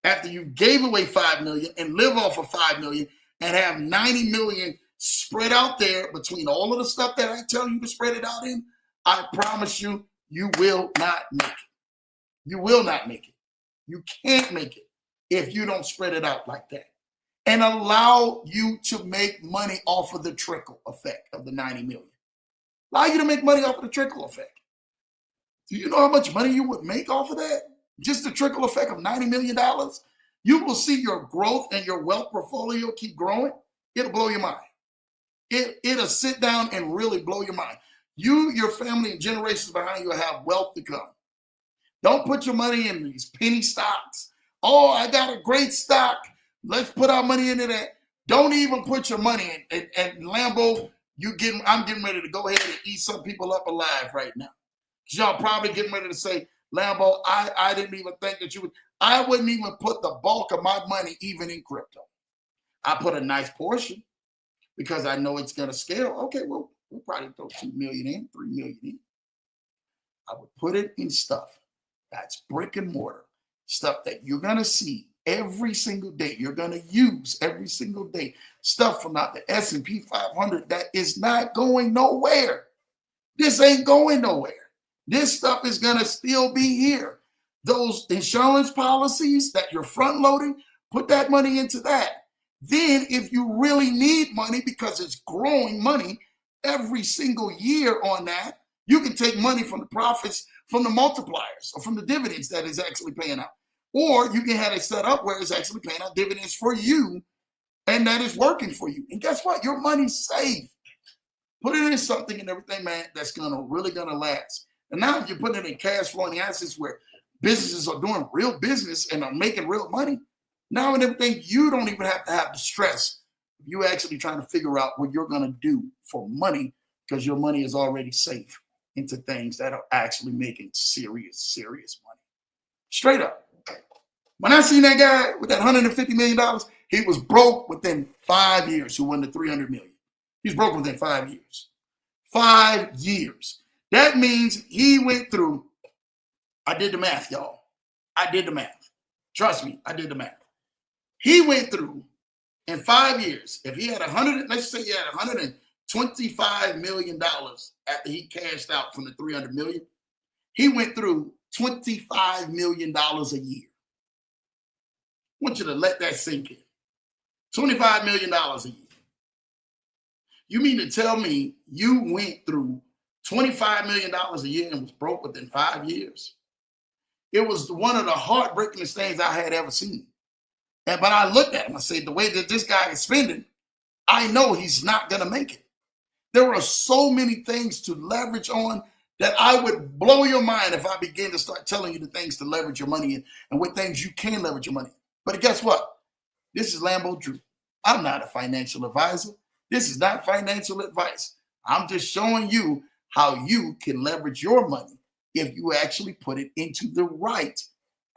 After you gave away $5 million and live off of $5 million and have $90 million spread out there between all of the stuff that I tell you to spread it out in, I promise you, you will not make it. You will not make it. You can't make it if you don't spread it out like that and allow you to make money off of the trickle effect of the 90 million. Allow you to make money off of the trickle effect. Do you know how much money you would make off of that? Just the trickle effect of $90 million. You will see your growth and your wealth portfolio keep growing. It'll blow your mind. It'll sit down and really blow your mind. You, your family, and generations behind you will have wealth to come. Don't put your money in these penny stocks. Oh, I got a great stock. Let's put our money into that. Don't even put your money in. And Lambo, I'm getting ready to go ahead and eat some people up alive right now. Because y'all probably getting ready to say, Lambo, I didn't even think that you would. I wouldn't even put the bulk of my money even in crypto. I put a nice portion because I know it's going to scale. Okay, well, we'll probably throw 2 million in, 3 million in. I would put it in stuff that's brick and mortar, stuff that you're going to see every single day. You're going to use every single day. Stuff from out the S&P 500 that is not going nowhere. This ain't going nowhere. This stuff is going to still be here. Those insurance policies that you're front loading, put that money into that. Then if you really need money because it's growing money every single year on that, you can take money from the profits, from the multipliers, or from the dividends that is actually paying out. Or you can have it set up where it's actually paying out dividends for you and that is working for you. And guess what? Your money's safe. Put it in something and everything, man, that's really gonna last. And now if you're putting it in cash flowing assets where businesses are doing real business and are making real money, now and everything, you don't even have to have the stress. You actually trying to figure out what you're gonna do for money because your money is already safe into things that are actually making serious money. Straight up. When I seen that guy with that $150 million, he was broke within 5 years who won the $300 million. He's broke within 5 years. 5 years. That means he went through, I did the math, y'all. I did the math. Trust me, I did the math. He went through in 5 years, if he had let's say he had $125 million after he cashed out from the $300 million, he went through $25 million a year. I want you to let that sink in. $25 million a year. You mean to tell me you went through $25 million a year and was broke within 5 years. It was one of the heartbreakingest things I had ever seen. But I looked at him, I said, the way that this guy is spending, I know he's not going to make it. There are so many things to leverage on that I would blow your mind if I begin to start telling you the things to leverage your money in and what things you can leverage your money in. But guess what? This is Lambo Drew. I'm not a financial advisor. This is not financial advice. I'm just showing you how you can leverage your money if you actually put it into the right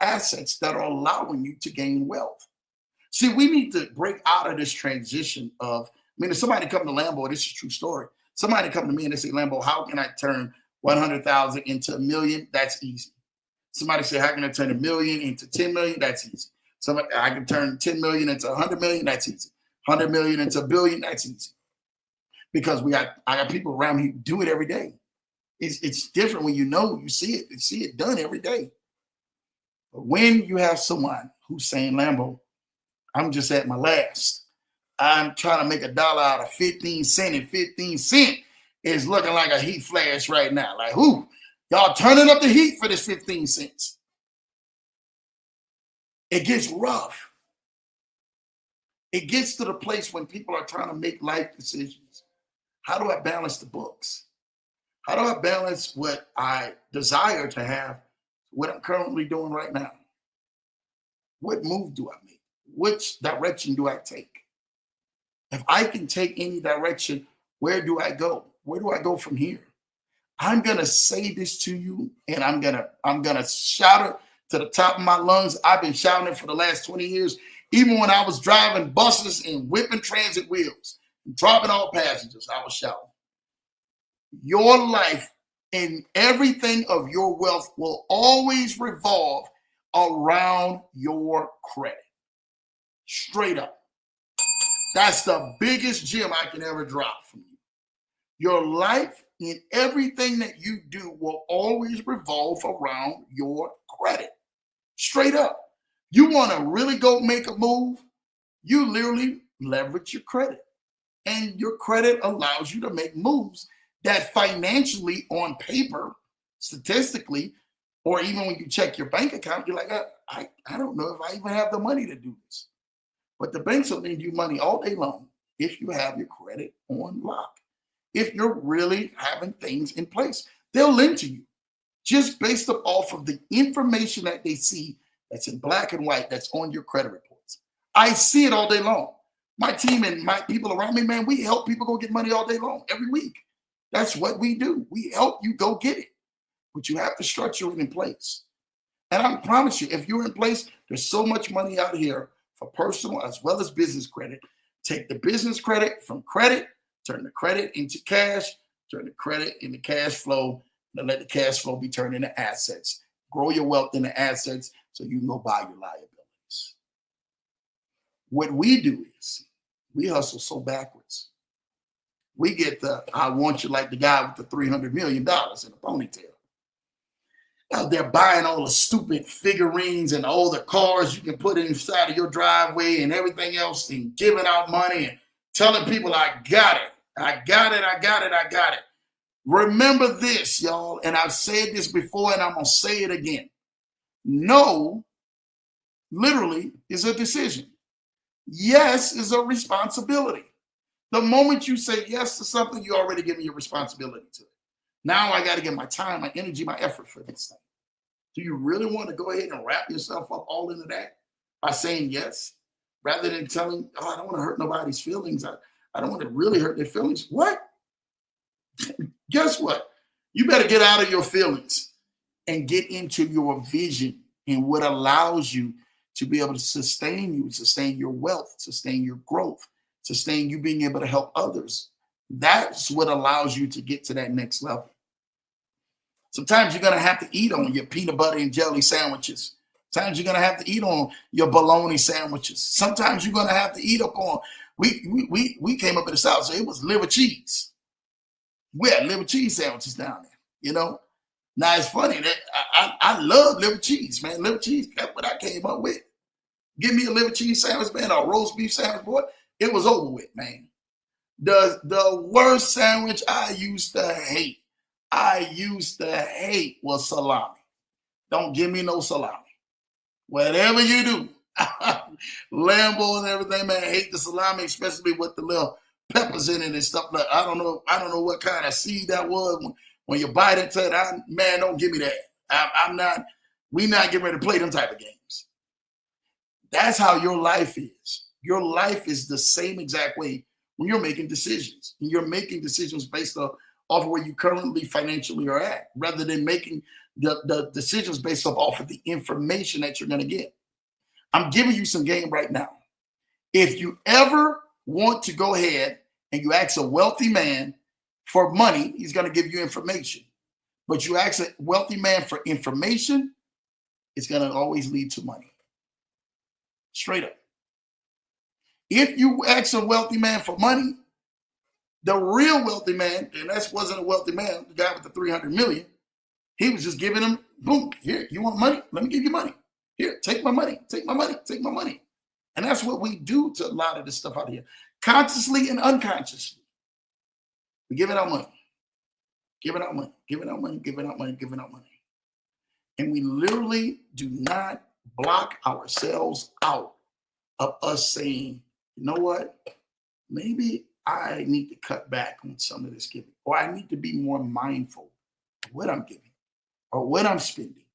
assets that are allowing you to gain wealth. See, we need to break out of this transition of, if somebody come to Lambo, this is a true story. Somebody come to me and they say, Lambo, how can I turn 100,000 into $1 million? That's easy. Somebody say, how can I turn $1 million into 10 million? That's easy. Somebody, I can turn 10 million into 100 million. That's easy. 100 million into $1 billion. That's easy. Because I got people around me who do it every day. It's different when you see it done every day. But when you have someone who's saying, Lambo, I'm just at my last. I'm trying to make $1 out of 15 cents, and 15 cents is looking like a heat flash right now. Like, who? Y'all turning up the heat for this 15 cents. It gets rough. It gets to the place when people are trying to make life decisions. How do I balance the books? How do I balance what I desire to have, what I'm currently doing right now? What move do I make? Which direction do I take? If I can take any direction, where do I go? Where do I go from here? I'm gonna say this to you, and I'm gonna shout it to the top of my lungs. I've been shouting it for the last 20 years. Even when I was driving buses and whipping transit wheels, and dropping all passengers, I was shouting. Your life and everything of your wealth will always revolve around your credit. Straight up. That's the biggest gem I can ever drop from you. Your life and everything that you do will always revolve around your credit. Straight up. You want to really go make a move, you literally leverage your credit. And your credit allows you to make moves that financially, on paper, statistically, or even when you check your bank account, you're like, I don't know if I even have the money to do this. But the banks will lend you money all day long if you have your credit on lock. If you're really having things in place, they'll lend to you just based off of the information that they see that's in black and white that's on your credit reports. I see it all day long. My team and my people around me, man, we help people go get money all day long, every week. That's what we do. We help you go get it. But you have to structure it in place. And I promise you, if you're in place, there's so much money out here for personal as well as business credit. Take the business credit from credit, turn the credit into cash, turn the credit into cash flow, and let the cash flow be turned into assets. Grow your wealth into assets so you can go buy your liabilities. What we do is we hustle so backwards. We get I want you like the guy with the $300 million in a ponytail. Out there buying all the stupid figurines and all the cars you can put inside of your driveway and everything else, and giving out money and telling people, I got it. I got it. I got it. I got it. Remember this, y'all, and I've said this before and I'm going to say it again. No, literally, is a decision. Yes is a responsibility. The moment you say yes to something, you already give me your responsibility to it. Now I got to give my time, my energy, my effort for this thing. Do you really want to go ahead and wrap yourself up all into that by saying yes, rather than telling, I don't want to hurt nobody's feelings. I don't want to really hurt their feelings. What? Guess what? You better get out of your feelings and get into your vision and what allows you to be able to sustain you, sustain your wealth, sustain your growth, sustain you being able to help others. That's what allows you to get to that next level. Sometimes you're going to have to eat on your peanut butter and jelly sandwiches. Sometimes you're going to have to eat on your bologna sandwiches. Sometimes you're going to have to eat up on, we came up in the South, so it was liver cheese. We had liver cheese sandwiches down there, you know. Now it's funny that I love liver cheese, man. Liver cheese, that's what I came up with. Give me a liver cheese sandwich, man, or a roast beef sandwich, boy. It was over with, man. The worst sandwich I used to hate I used to hate was salami. Don't give me no salami. Whatever you do, Lambo and everything, man, I hate the salami, especially with the little peppers in it and stuff like. I don't know what kind of seed that was when you bite into it. Man, don't give me that. I'm not. We not getting ready to play them type of games. That's how your life is. Your life is the same exact way when you're making decisions. And you're making decisions based off of where you currently financially are at, rather than making the decisions based off of the information that you're going to get. I'm giving you some game right now. If you ever want to go ahead and you ask a wealthy man for money, he's going to give you information. But you ask a wealthy man for information, it's going to always lead to money. Straight up. If you ask a wealthy man for money, the real wealthy man, and that wasn't a wealthy man, the guy with the 300 million, he was just giving him, boom, here, you want money? Let me give you money. Here, take my money, take my money, take my money. And that's what we do to a lot of this stuff out here, consciously and unconsciously. We give it out money, giving out money, giving out money, giving out money, giving out money. And we literally do not block ourselves out of us saying, you know what, maybe I need to cut back on some of this giving, or I need to be more mindful of what I'm giving or what I'm spending.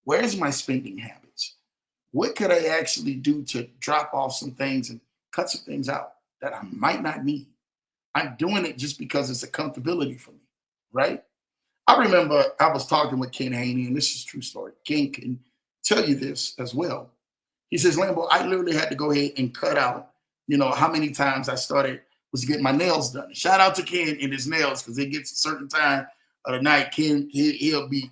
Where's my spending habits? What could I actually do to drop off some things and cut some things out that I might not need? I'm doing it just because it's a comfortability for me, right? I remember I was talking with Ken Haney, and this is a true story. Ken can tell you this as well. He says, Lambo, I literally had to go ahead and cut out, how many times I was getting my nails done. Shout out to Ken and his nails, because it gets a certain time of the night. Ken, he'll be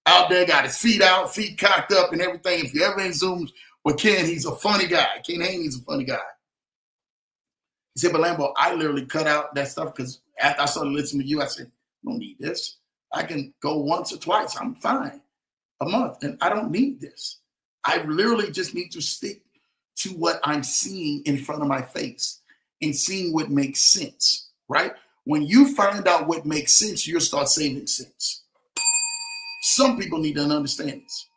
out there, got his feet out, feet cocked up and everything. If you ever in Zooms with Ken, he's a funny guy. Ken Haney's a funny guy. He said, but Lambo, I literally cut out that stuff because after I started listening to you, I said, I don't need this. I can go once or twice. I'm fine. A month, and I don't need this. I literally just need to stick to what I'm seeing in front of my face and seeing what makes sense, right? When you find out what makes sense, you'll start saving sense. Some people need to understand this.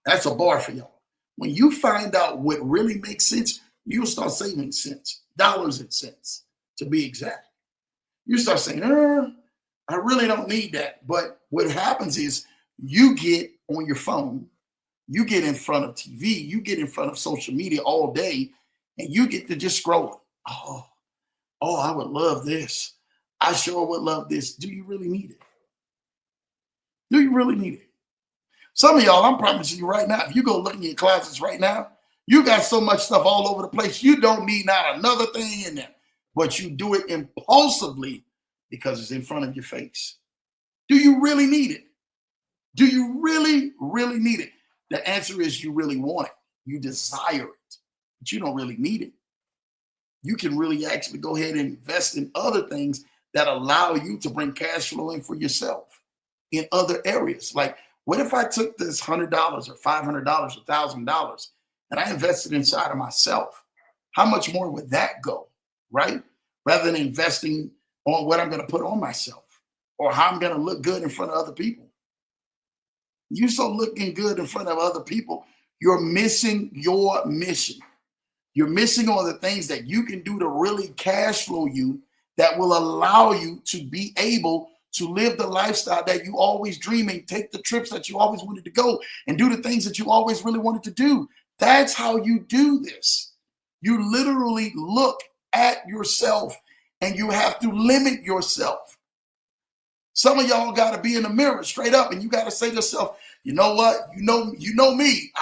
That's a bar for y'all. When you find out what really makes sense, you'll start saving cents, dollars and cents, to be exact. You start saying, I really don't need that. But what happens is you get on your phone, you get in front of TV, you get in front of social media all day, and you get to just scroll. Oh, I would love this. I sure would love this. Do you really need it? Do you really need it? Some of y'all, I'm promising you right now, if you go look in your closets right now, you got so much stuff all over the place. You don't need not another thing in there, but you do it impulsively because it's in front of your face. Do you really need it? Do you really, really need it? The answer is you really want it. You desire it, but you don't really need it. You can really actually go ahead and invest in other things that allow you to bring cash flow in for yourself in other areas. Like, what if I took this $100 or $500 or $1,000 and I invested inside of myself? How much more would that go, right? Rather than investing on what I'm going to put on myself or how I'm going to look good in front of other people. You so looking good in front of other people, you're missing your mission. You're missing all the things that you can do to really cash flow you that will allow you to be able to live the lifestyle that you always dreaming, take the trips that you always wanted to go, and do the things that you always really wanted to do. That's how you do this. You literally look at yourself and you have to limit yourself. Some of y'all got to be in the mirror straight up and you got to say to yourself, you know what? You know me.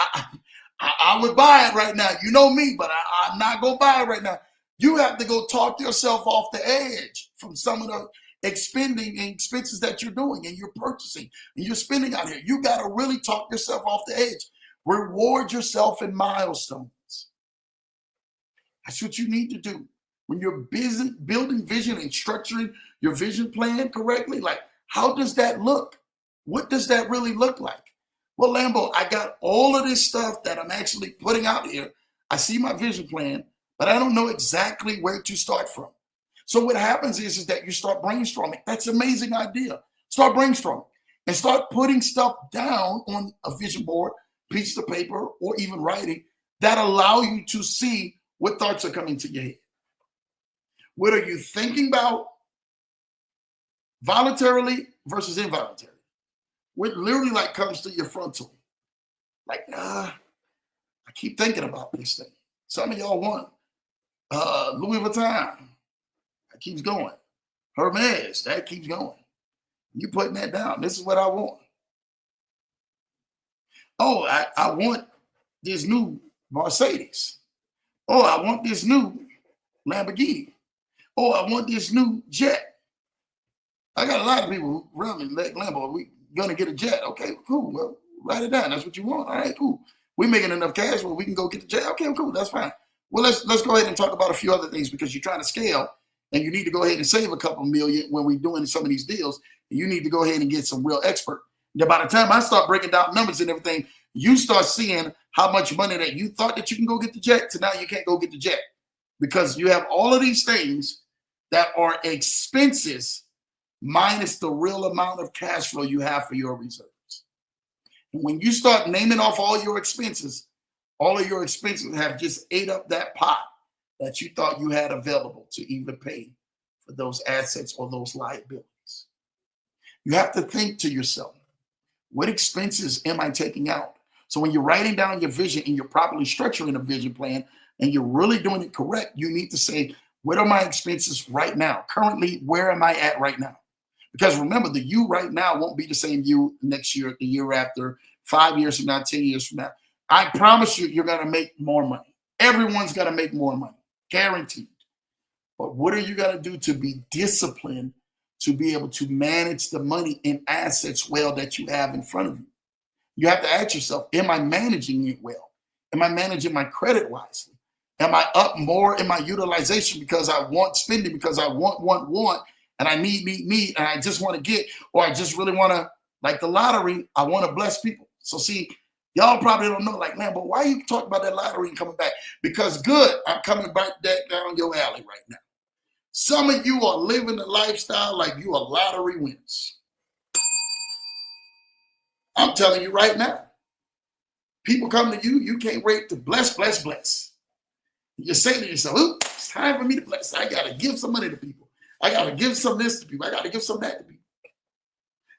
I would buy it right now. You know me, but I'm not going to buy it right now. You have to go talk yourself off the edge from some of the expending and expenses that you're doing and you're purchasing and you're spending out here. You got to really talk yourself off the edge. Reward yourself in milestones. That's what you need to do. When you're busy building vision and structuring your vision plan correctly, like, how does that look? What does that really look like? Well, Lambo, I got all of this stuff that I'm actually putting out here. I see my vision plan, but I don't know exactly where to start from. So what happens is that you start brainstorming. That's an amazing idea. Start brainstorming and start putting stuff down on a vision board, pieces of paper, or even writing that allow you to see what thoughts are coming to your head. What are you thinking about voluntarily versus involuntarily? What literally like comes to your frontal? Like, I keep thinking about this thing. Some of y'all want Louis Vuitton. That keeps going. Hermes, that keeps going. You putting that down. This is what I want. Oh, I want this new Mercedes. Oh, I want this new Lamborghini. Oh, I want this new jet. I got a lot of people around me like Lambo. We gonna get a jet. Okay, cool. Well, write it down. That's what you want. All right, cool. We're making enough cash where we can go get the jet. Okay, cool. That's fine. Well, let's go ahead and talk about a few other things because you're trying to scale and you need to go ahead and save a couple million when we're doing some of these deals. You need to go ahead and get some real expert. Then by the time I start breaking down numbers and everything, you start seeing how much money that you thought that you can go get the jet to now you can't go get the jet because you have all of these things that are expenses minus the real amount of cash flow you have for your reserves. And when you start naming off all your expenses, all of your expenses have just ate up that pot that you thought you had available to even pay for those assets or those liabilities. You have to think to yourself, what expenses am I taking out? So when you're writing down your vision and you're properly structuring a vision plan and you're really doing it correct, you need to say, what are my expenses right now? Currently, where am I at right now? Because remember, the you right now won't be the same you next year, the year after, 5 years from now, 10 years from now. I promise you, you're going to make more money. Everyone's going to make more money, guaranteed. But what are you going to do to be disciplined to be able to manage the money and assets well that you have in front of you? You have to ask yourself, am I managing it well? Am I managing my credit wisely? Am I up more in my utilization because I want spending, because I want, and I need, and I just want to get, or I just really want to, like the lottery, I want to bless people. So see, y'all probably don't know, like, man, but why you talk about that lottery and coming back? Because good, I'm coming back down your alley right now. Some of you are living the lifestyle like you are lottery winners. I'm telling you right now. People come to you, you can't wait to bless. You say to yourself, ooh, it's time for me to bless. I got to give some money to people. I got to give some this to people. I got to give some that to people.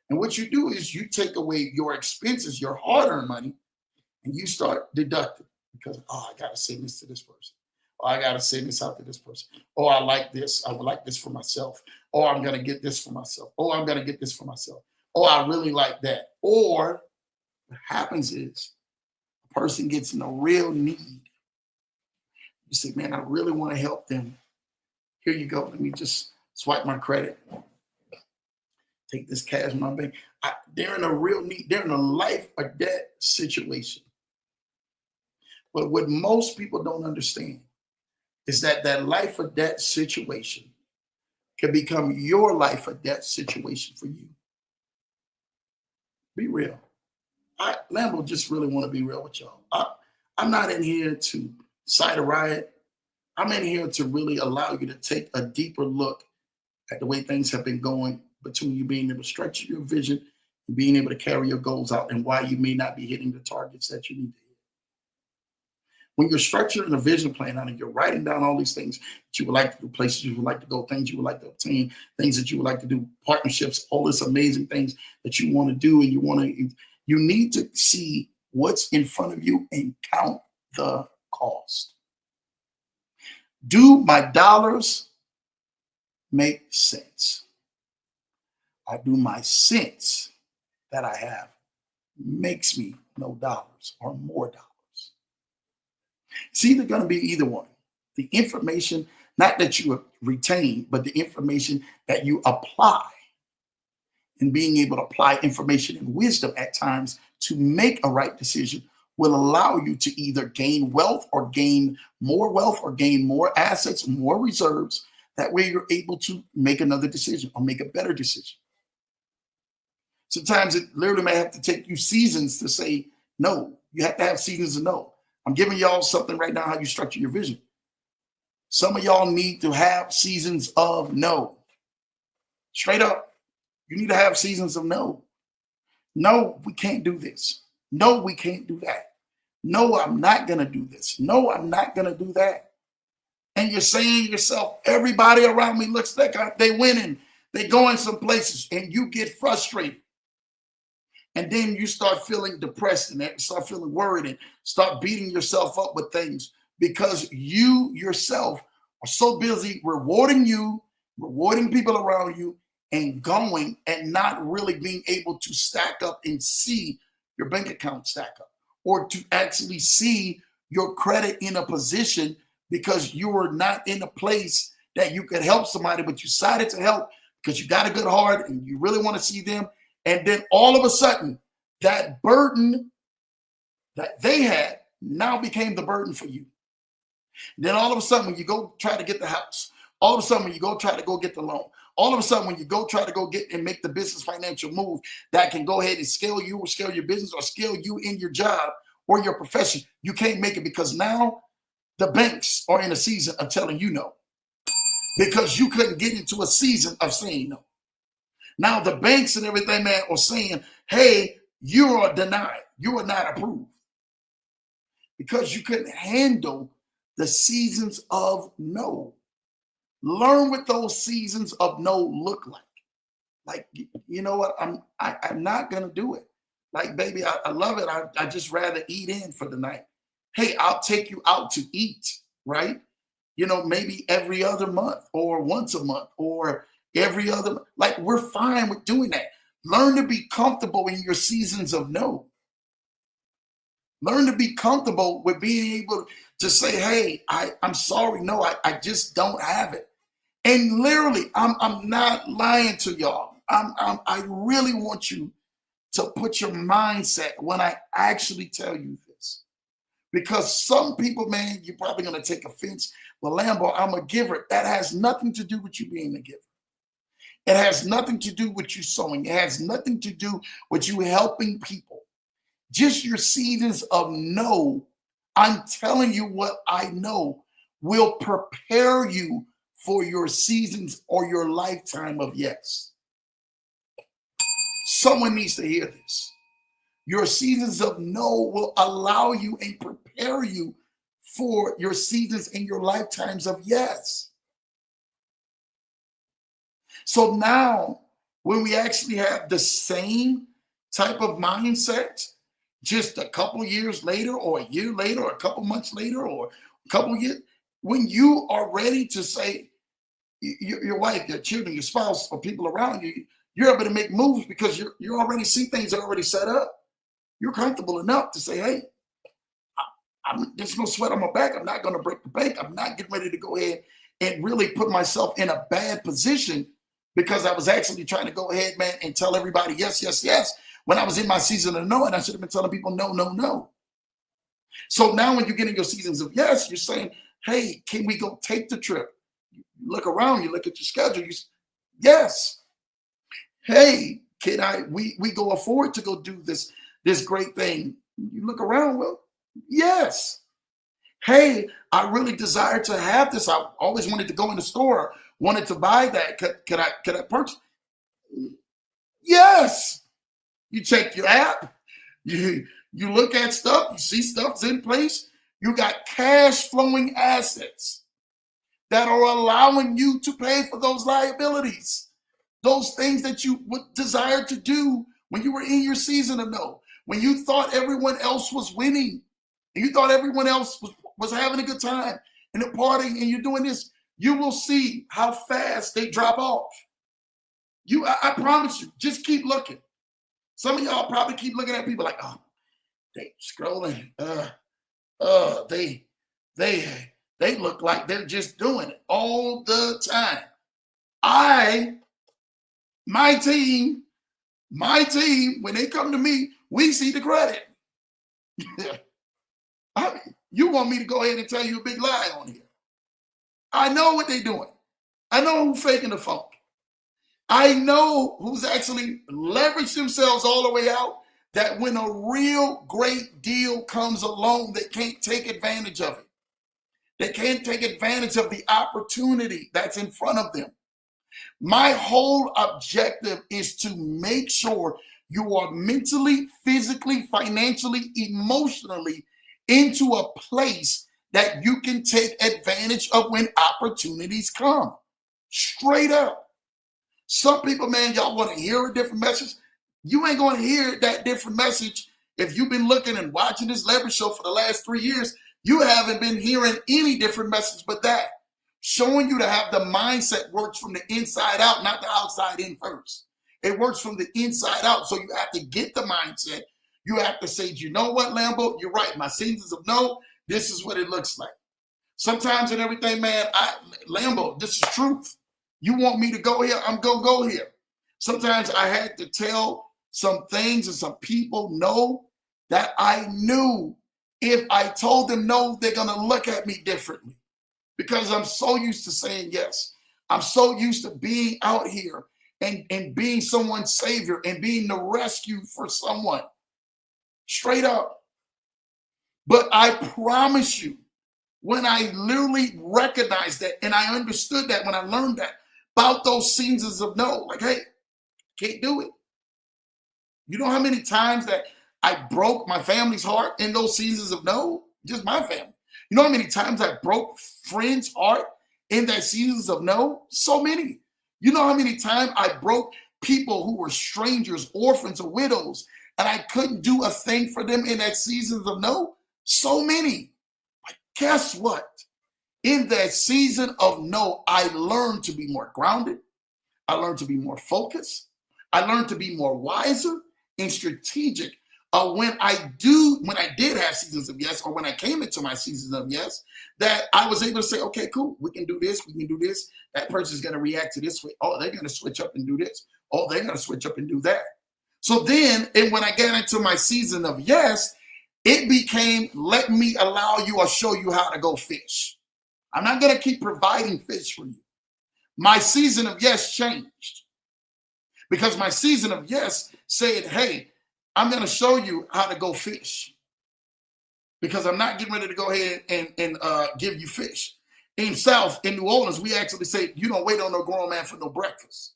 And what you do is you take away your expenses, your hard-earned money, and you start deducting because, oh, I got to send this to this person. Oh, I got to send this out to this person. Oh, I like this. I would like this for myself. Oh, I'm going to get this for myself. Oh, I'm going to get this for myself. Oh, I really like that. Or what happens is a person gets in a real need. You say, man, I really want to help them. Here you go. Let me just swipe my credit. Take this cash from my bank. They're in a real need. They're in a life or death situation. But what most people don't understand is that life or death situation can become your life or death situation for you. Be real. Lambo just really want to be real with y'all. I'm not in here to cite a riot. I'm in here to really allow you to take a deeper look at the way things have been going between you being able to structure your vision and being able to carry your goals out and why you may not be hitting the targets that you need to hit. When you're structuring a vision plan out and you're writing down all these things that you would like to do, places you would like to go, things you would like to obtain, things that you would like to do, partnerships, all this amazing things that you want to do, and you need to see what's in front of you and count the cost. Do my dollars make sense? Or do my cents that I have makes me no dollars or more dollars? It's either going to be either one. The information, not that you retain, but the information that you apply, and being able to apply information and wisdom at times to make a right decision will allow you to either gain wealth or gain more assets, more reserves. That way you're able to make another decision or make a better decision. Sometimes it literally may have to take you seasons to say no. You have to have seasons of no. I'm giving y'all something right now, how you structure your vision. Some of y'all need to have seasons of no. Straight up. You need to have seasons of no. No, we can't do this. No, we can't do that. No, I'm not going to do this. No, I'm not going to do that. And you're saying to yourself, everybody around me looks like they winning. They going some places, and you get frustrated. And then you start feeling depressed and start feeling worried and start beating yourself up with things because you yourself are so busy rewarding people around you, and going and not really being able to stack up and see your bank account stack up, or to actually see your credit in a position because you were not in a place that you could help somebody, but you decided to help because you got a good heart and you really want to see them. And then all of a sudden, that burden that they had now became the burden for you. Then all of a sudden, when you go try to get the house, all of a sudden, when you go try to go get the loan, all of a sudden, when you go try to go get and make the business financial move that can go ahead and scale you or scale your business or scale you in your job or your profession, you can't make it because now the banks are in a season of telling you no because you couldn't get into a season of saying no. Now the banks and everything, man, are saying, hey, you are denied. You are not approved because you couldn't handle the seasons of no. Learn what those seasons of no look like. Like, you know what? I'm not gonna do it. Like, baby, I love it. I just rather eat in for the night. Hey, I'll take you out to eat, right? You know, maybe every other month or once a month or every other. Like, we're fine with doing that. Learn to be comfortable in your seasons of no. Learn to be comfortable with being able to say, hey, I'm sorry. No, I just don't have it. And literally, I'm not lying to y'all. I really want you to put your mindset when I actually tell you this. Because some people, man, you're probably going to take offense. Well, Lambo, I'm a giver. That has nothing to do with you being a giver. It has nothing to do with you sowing. It has nothing to do with you helping people. Just your seasons of no, I'm telling you what I know will prepare you for your seasons or your lifetime of yes. Someone needs to hear this. Your seasons of no will allow you and prepare you for your seasons and your lifetimes of yes. So now, when we actually have the same type of mindset, just a couple years later, or a year later, or a couple months later, or a couple years, when you are ready to say, your wife, your children, your spouse, or people around you, you're able to make moves because you already see things that are already set up. You're comfortable enough to say, hey, there's no sweat on my back. I'm not going to break the bank. I'm not getting ready to go ahead and really put myself in a bad position because I was actually trying to go ahead, man, and tell everybody yes, yes, yes, when I was in my season of no, and I should have been telling people no, no, no. So now when you get in your seasons of yes, you're saying, hey, can we go take the trip? You look around, you look at your schedule, yes. Hey, can we go afford to go do this great thing? You look around, well, yes. Hey, I really desire to have this. I always wanted to go in the store, wanted to buy that. Could I purchase? Yes. You check your app, you look at stuff, you see stuff's in place. You got cash flowing assets that are allowing you to pay for those liabilities, those things that you would desire to do when you were in your season of no, when you thought everyone else was winning and you thought everyone else was having a good time and they're partying and you're doing this. You will see how fast they drop off. I promise you, just keep looking. Some of y'all probably keep looking at people like, oh, they scrolling. They look like they're just doing it all the time. My team, when they come to me, we see the credit. You want me to go ahead and tell you a big lie on here? I know what they're doing. I know who's faking the funk. I know who's actually leveraged themselves all the way out, that when a real great deal comes along, they can't take advantage of it. They can't take advantage of the opportunity that's in front of them. My whole objective is to make sure you are mentally, physically, financially, emotionally into a place that you can take advantage of when opportunities come. Straight up. Some people, man, y'all want to hear a different message. You ain't going to hear that different message if you've been looking and watching this Leverage Show for the last 3 years. You haven't been hearing any different message but that. Showing you to have the mindset works from the inside out, not the outside in first. It works from the inside out. So you have to get the mindset. You have to say, you know what, Lambo, you're right. My seasons of no, this is what it looks like. Sometimes in everything, man, Lambo, this is truth. You want me to go here, I'm going to go here. Sometimes I had to tell some things and some people no that I knew if I told them no, they're going to look at me differently. Because I'm so used to saying yes. I'm so used to being out here and being someone's savior and being the rescue for someone. Straight up. But I promise you, when I literally recognized that and I understood that, when I learned that about those seasons of no, like, hey, can't do it. You know how many times that I broke my family's heart in those seasons of no? Just my family. You know how many times I broke friends' heart in that seasons of no? So many. You know how many times I broke people who were strangers, orphans, or widows, and I couldn't do a thing for them in that seasons of no? So many. But guess what? In that season of no, I learned to be more grounded. I learned to be more focused. I learned to be more wiser and strategic. When I did have seasons of yes, or when I came into my seasons of yes, that I was able to say, okay, cool, we can do this, we can do this. That person's going to react to this way. Oh, they're going to switch up and do this. Oh, they're going to switch up and do that. So then, and when I got into my season of yes, it became, let me allow you or show you how to go fish. I'm not going to keep providing fish for you. My season of yes changed because my season of yes said, hey, I'm going to show you how to go fish because I'm not getting ready to go ahead and give you fish. In New Orleans, we actually say, you don't wait on no grown man for no breakfast.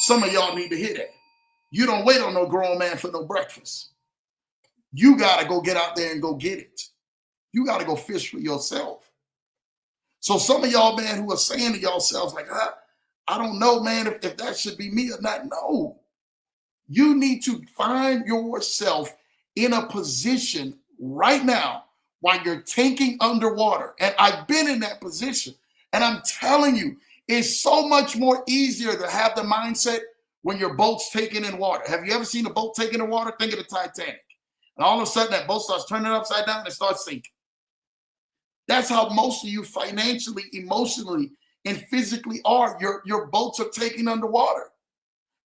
Some of y'all need to hear that. You don't wait on no grown man for no breakfast. You got to go get out there and go get it. You got to go fish for yourself. So some of y'all, man, who are saying to yourselves like, I don't know, man, if that should be me or not. No. You need to find yourself in a position right now while you're tanking underwater. And I've been in that position. And I'm telling you, it's so much more easier to have the mindset when your boat's taken in water. Have you ever seen a boat taken in water? Think of the Titanic. And all of a sudden that boat starts turning upside down and starts sinking. That's how most of you financially, emotionally, and physically are. Your boats are taken underwater.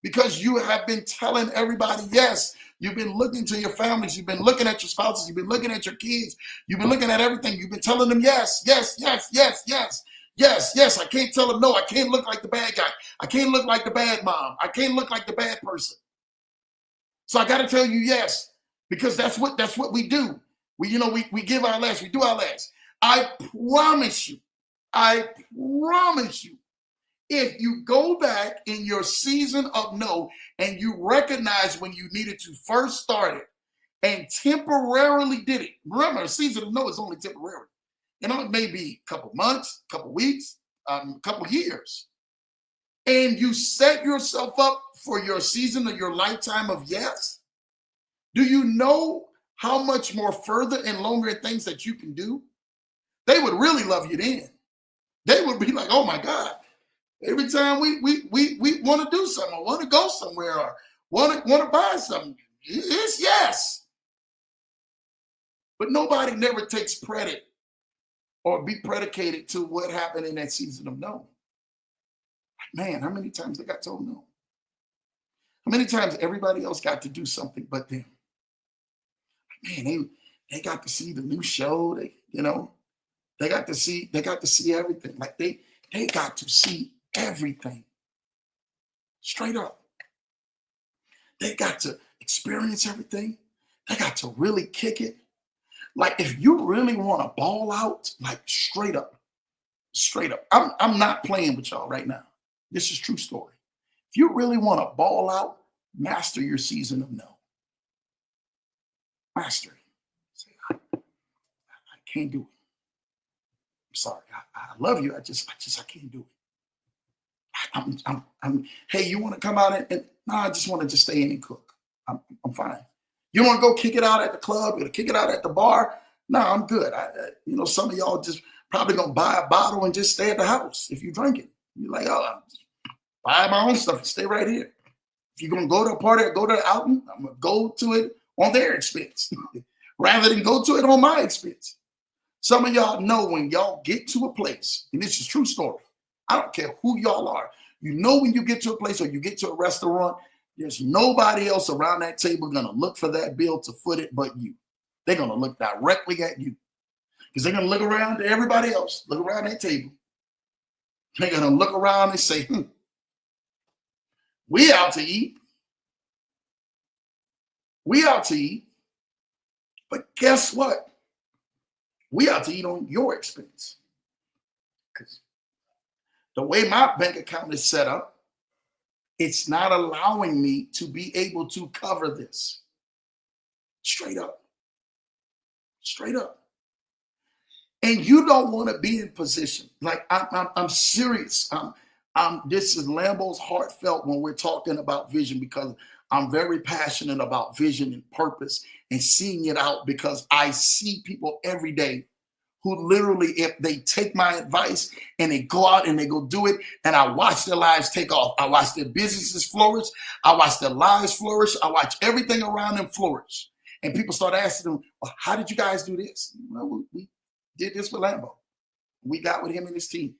Because you have been telling everybody yes. You've been looking to your families. You've been looking at your spouses. You've been looking at your kids. You've been looking at everything. You've been telling them yes, yes, yes, yes, yes, yes, yes. I can't tell them no. I can't look like the bad guy. I can't look like the bad mom. I can't look like the bad person. So I got to tell you yes, because that's what we do. We give our last. We do our last. I promise you. If you go back in your season of no and you recognize when you needed to first start it and temporarily did it. Remember, a season of no is only temporary. It may be a couple months, a couple weeks, a couple years. And you set yourself up for your season of your lifetime of yes. Do you know how much more further and longer things that you can do? They would really love you then. They would be like, oh my God. Every time we want to do something, or want to go somewhere, or want to buy something, it's yes. But nobody never takes credit or be predicated to what happened in that season of no. Man, how many times they got told no? How many times everybody else got to do something but them? Man, they got to see the new show. They got to see everything. Like they got to see everything. Straight up. They got to experience everything. They got to really kick it. Like if you really want to ball out, like straight up, Straight up. I'm not playing with y'all right now. This is true story. If you really want to ball out, master your season of no. Master it. Say, I can't do it. I'm sorry. I love you. I can't do it. Hey, you want to come out and no, I just want to just stay in and cook. I'm fine. You want to go kick it out at the club or kick it out at the bar? No, I'm good. Some of y'all just probably gonna buy a bottle and just stay at the house if you drink it. You're like, oh, I'm just buy my own stuff and stay right here. If you're gonna go to a party or go to the outing, I'm gonna go to it on their expense rather than go to it on my expense. Some of y'all know when y'all get to a place, and this is true story. I don't care who y'all are. You know when you get to a place or you get to a restaurant, there's nobody else around that table gonna look for that bill to foot it but you. They're gonna look directly at you. Because they're going to look around to everybody else, look around that table. They're going to look around and say, we out to eat. We out to eat. But guess what? We out to eat on your expense. Because the way my bank account is set up, it's not allowing me to be able to cover this. Straight up. Straight up. And you don't want to be in position. Like I'm serious. This is Lambo's heartfelt when we're talking about vision, because I'm very passionate about vision and purpose and seeing it out, because I see people every day who literally, if they take my advice and they go out and they go do it, and I watch their lives take off. I watch their businesses flourish. I watch their lives flourish. I watch everything around them flourish. And people start asking them, well, how did you guys do this? Well, we did this with Lambo. We got with him and his team.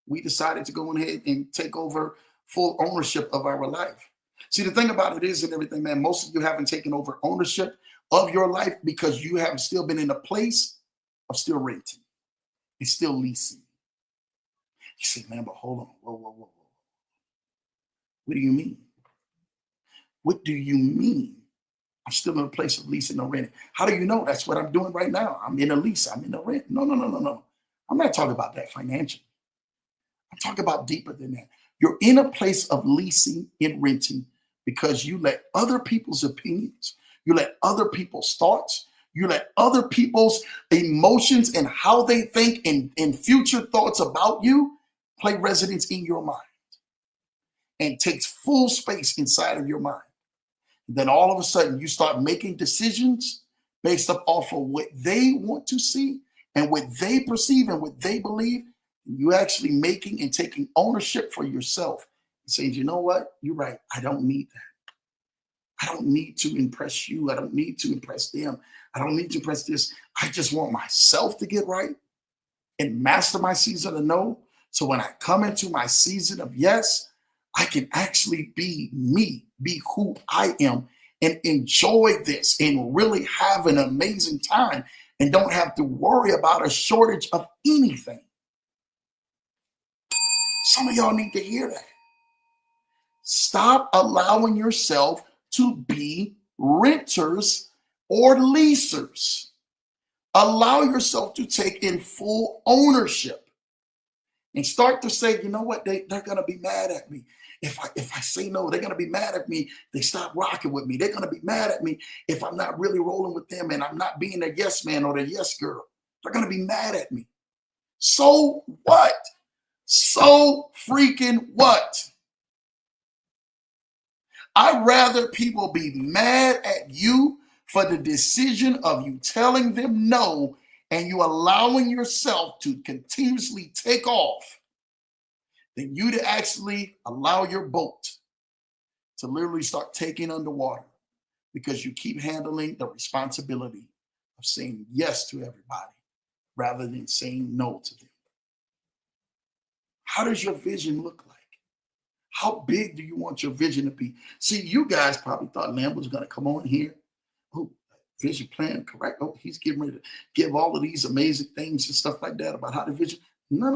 We decided to go ahead and take over full ownership of our life. See, the thing about it is, and everything, man, most of you haven't taken over ownership of your life because you have still been in a place of still renting and still leasing. You say, man, but hold on. Whoa. What do you mean? What do you mean? I'm still in a place of leasing or renting. How do you know? That's what I'm doing right now. I'm in a lease. I'm in a rent. No. I'm not talking about that financially. I'm talking about deeper than that. You're in a place of leasing and renting because you let other people's opinions, you let other people's thoughts, you let other people's emotions and how they think and future thoughts about you play residence in your mind and takes full space inside of your mind. Then all of a sudden you start making decisions based up off of what they want to see and what they perceive and what they believe. You actually making and taking ownership for yourself and saying, you know what? You're right. I don't need that. I don't need to impress you. I don't need to impress them. I don't need to impress this. I just want myself to get right and master my season of no. So when I come into my season of yes, I can actually be me, be who I am, and enjoy this and really have an amazing time and don't have to worry about a shortage of anything. Some of y'all need to hear that. Stop allowing yourself to be renters or leasers. Allow yourself to take in full ownership and start to say, you know what, they're going to be mad at me. If I say no, they're going to be mad at me. They stop rocking with me. They're going to be mad at me if I'm not really rolling with them and I'm not being a yes man or the yes girl. They're going to be mad at me. So what? So freaking what? I'd rather people be mad at you for the decision of you telling them no and you allowing yourself to continuously take off than you to actually allow your boat to literally start taking underwater because you keep handling the responsibility of saying yes to everybody rather than saying no to them. How does your vision look like? How big do you want your vision to be? See, you guys probably thought Lambo was going to come on here. Oh, vision plan, correct. Oh, he's getting ready to give all of these amazing things and stuff like that about how the vision. No.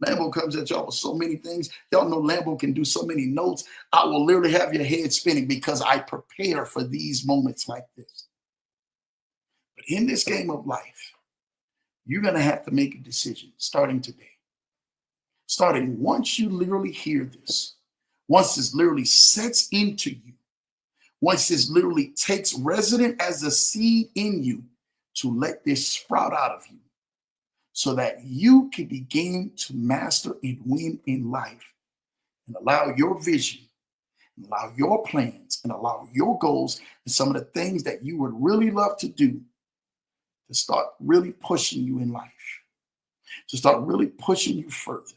Lambo comes at y'all with so many things. Y'all know Lambo can do so many notes. I will literally have your head spinning because I prepare for these moments like this. But in this game of life, You're going to have to make a decision starting today. Starting once you literally hear this, once this literally sets into you, once this literally takes resident as a seed in you, to let this sprout out of you so that you can begin to master and win in life and allow your vision, and allow your plans, and allow your goals and some of the things that you would really love to do to start really pushing you in life, to start really pushing you further.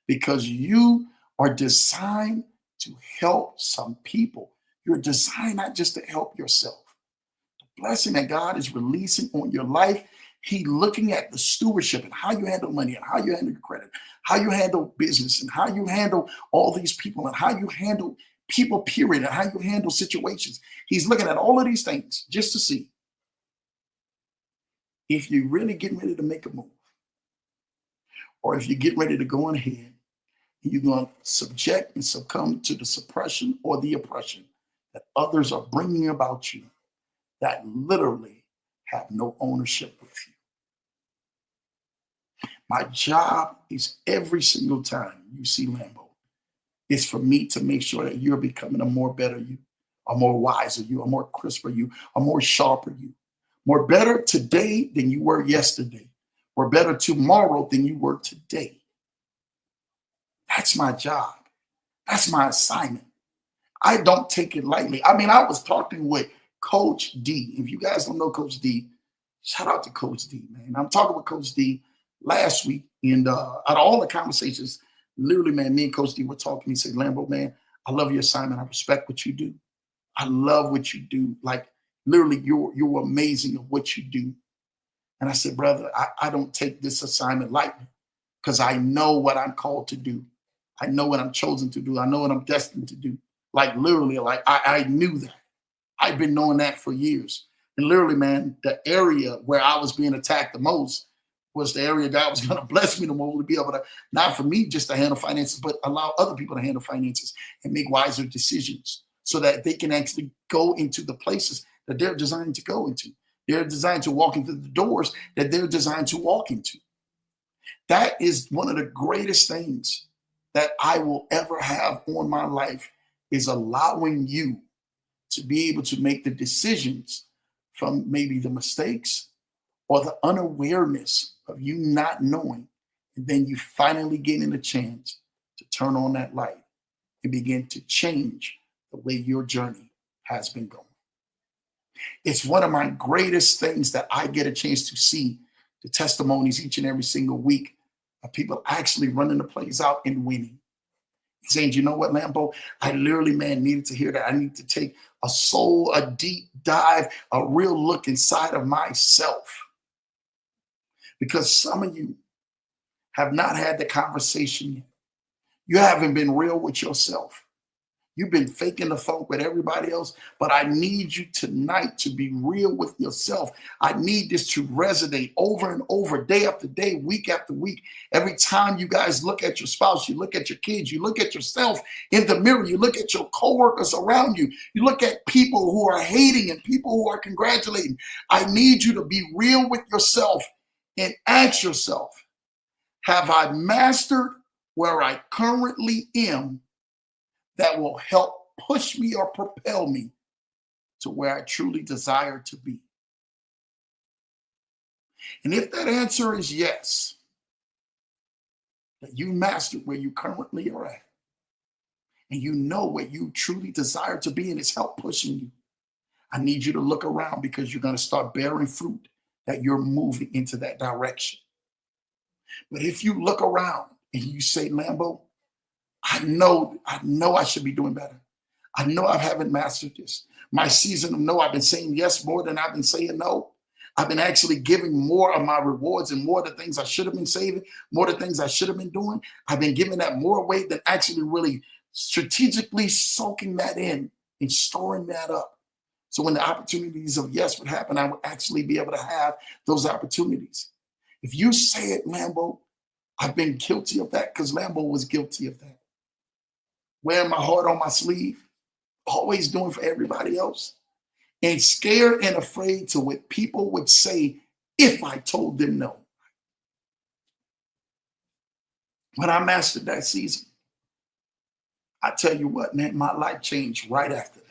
Because you are designed to help some people. You're designed not just to help yourself. The blessing that God is releasing on your life, He looking at the stewardship and how you handle money and how you handle your credit, how you handle business and how you handle all these people and how you handle people, period, and how you handle situations. He's looking at all of these things just to see if you're really getting ready to make a move, or if you get ready to go on ahead and you're going to subject and succumb to the suppression or the oppression that others are bringing about you that literally have no ownership with you. My job is every single time you see Lambo, is for me to make sure that you're becoming a more better you, a more wiser you, a more crisper you, a more sharper you, more better today than you were yesterday, or better tomorrow than you were today. That's my job. That's my assignment. I don't take it lightly. I mean, I was talking with Coach D. If you guys don't know Coach D, shout out to Coach D, man. I'm talking with Coach D last week, and out of all the conversations, literally, man, me and Coach D were talking. He said, Lambo, man, I love your assignment. I respect what you do. I love what you do. Like, literally, you're amazing at what you do. And I said, brother, I don't take this assignment lightly because I know what I'm called to do. I know what I'm chosen to do. I know what I'm destined to do. Like, literally, like I knew that. I've been knowing that for years. And literally, man, the area where I was being attacked the most was the area God was going to bless me the most, to be able to, not for me just to handle finances, but allow other people to handle finances and make wiser decisions so that they can actually go into the places that they're designed to go into. They're designed to walk into the doors that they're designed to walk into. That is one of the greatest things that I will ever have on my life, is allowing you to be able to make the decisions from maybe the mistakes or the unawareness of you not knowing. And then you finally getting a chance to turn on that light and begin to change the way your journey has been going. It's one of my greatest things that I get a chance to see the testimonies each and every single week of people actually running the plays out and winning. Saying, you know what, Lambo, I literally, man, needed to hear that. I need to take a deep dive, a real look inside of myself. Because some of you have not had the conversation yet. You haven't been real with yourself. You've been faking the funk with everybody else, but I need you tonight to be real with yourself. I need this to resonate over and over, day after day, week after week. Every time you guys look at your spouse, you look at your kids, you look at yourself in the mirror, you look at your coworkers around you, you look at people who are hating and people who are congratulating. I need you to be real with yourself and ask yourself, have I mastered where I currently am that will help push me or propel me to where I truly desire to be? And if that answer is yes, that you mastered where you currently are at, and you know where you truly desire to be and it's help pushing you, I need you to look around, because you're going to start bearing fruit that you're moving into that direction. But if you look around and you say, Lambo, I know I should be doing better. I know I haven't mastered this. My season of no, I've been saying yes more than I've been saying no. I've been actually giving more of my rewards and more of the things I should have been saving, more of the things I should have been doing. I've been giving that more weight than actually really strategically soaking that in and storing that up. So when the opportunities of yes would happen, I would actually be able to have those opportunities. If you say it, Lambo, I've been guilty of that, because Lambo was guilty of that. Wearing my heart on my sleeve, always doing for everybody else, and scared and afraid to what people would say if I told them no. When I mastered that season, I tell you what, man, my life changed right after that.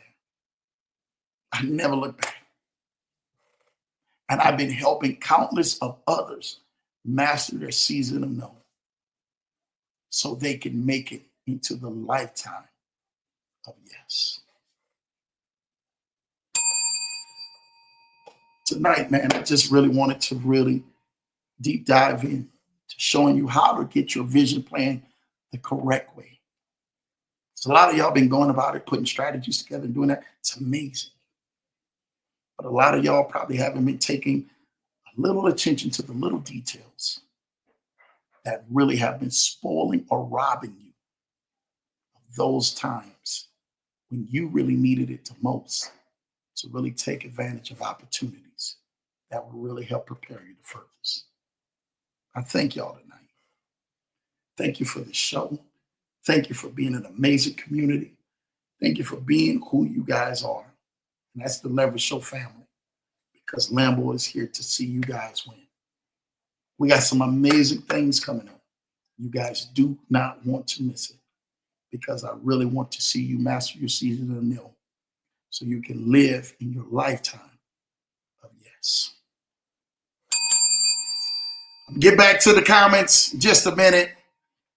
I never looked back. And I've been helping countless of others master their season of no so they can make it into the lifetime of yes. Tonight, man, I just really wanted to really deep dive in to showing you how to get your vision plan the correct way. So a lot of y'all been going about it, putting strategies together and doing that. It's amazing. But a lot of y'all probably haven't been taking a little attention to the little details that really have been spoiling or robbing you of those times when you really needed it the most to really take advantage of opportunities that will really help prepare you the furthest. I thank y'all tonight. Thank you for the show. Thank you for being an amazing community. Thank you for being who you guys are. And that's the Leverage Show family, because Lambo is here to see you guys win. We got some amazing things coming up. You guys do not want to miss it, because I really want to see you master your season of nil so you can live in your lifetime of yes. Get back to the comments just a minute.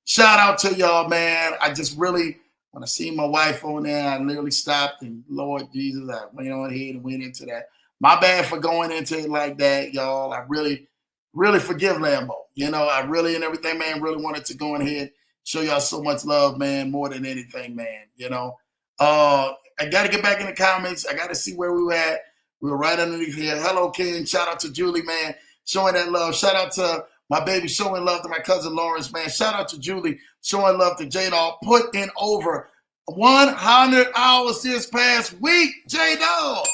Shout out to y'all, man. I just really, when I see my wife on there, I literally stopped and Lord Jesus, I went on ahead and went into that. My bad for going into it like that, y'all. I really, really forgive Lambo. You know, I really and everything, man, really wanted to go ahead, show y'all so much love, man, more than anything, man. You know, I got to get back in the comments. I got to see where we were at. We were right underneath here. Hello, Ken. Shout out to Julie, man, showing that love. Shout out to my baby, showing love to my cousin Lawrence, man. Shout out to Julie, showing love to J-Dog. Put in over 100 hours this past week, J-Dog.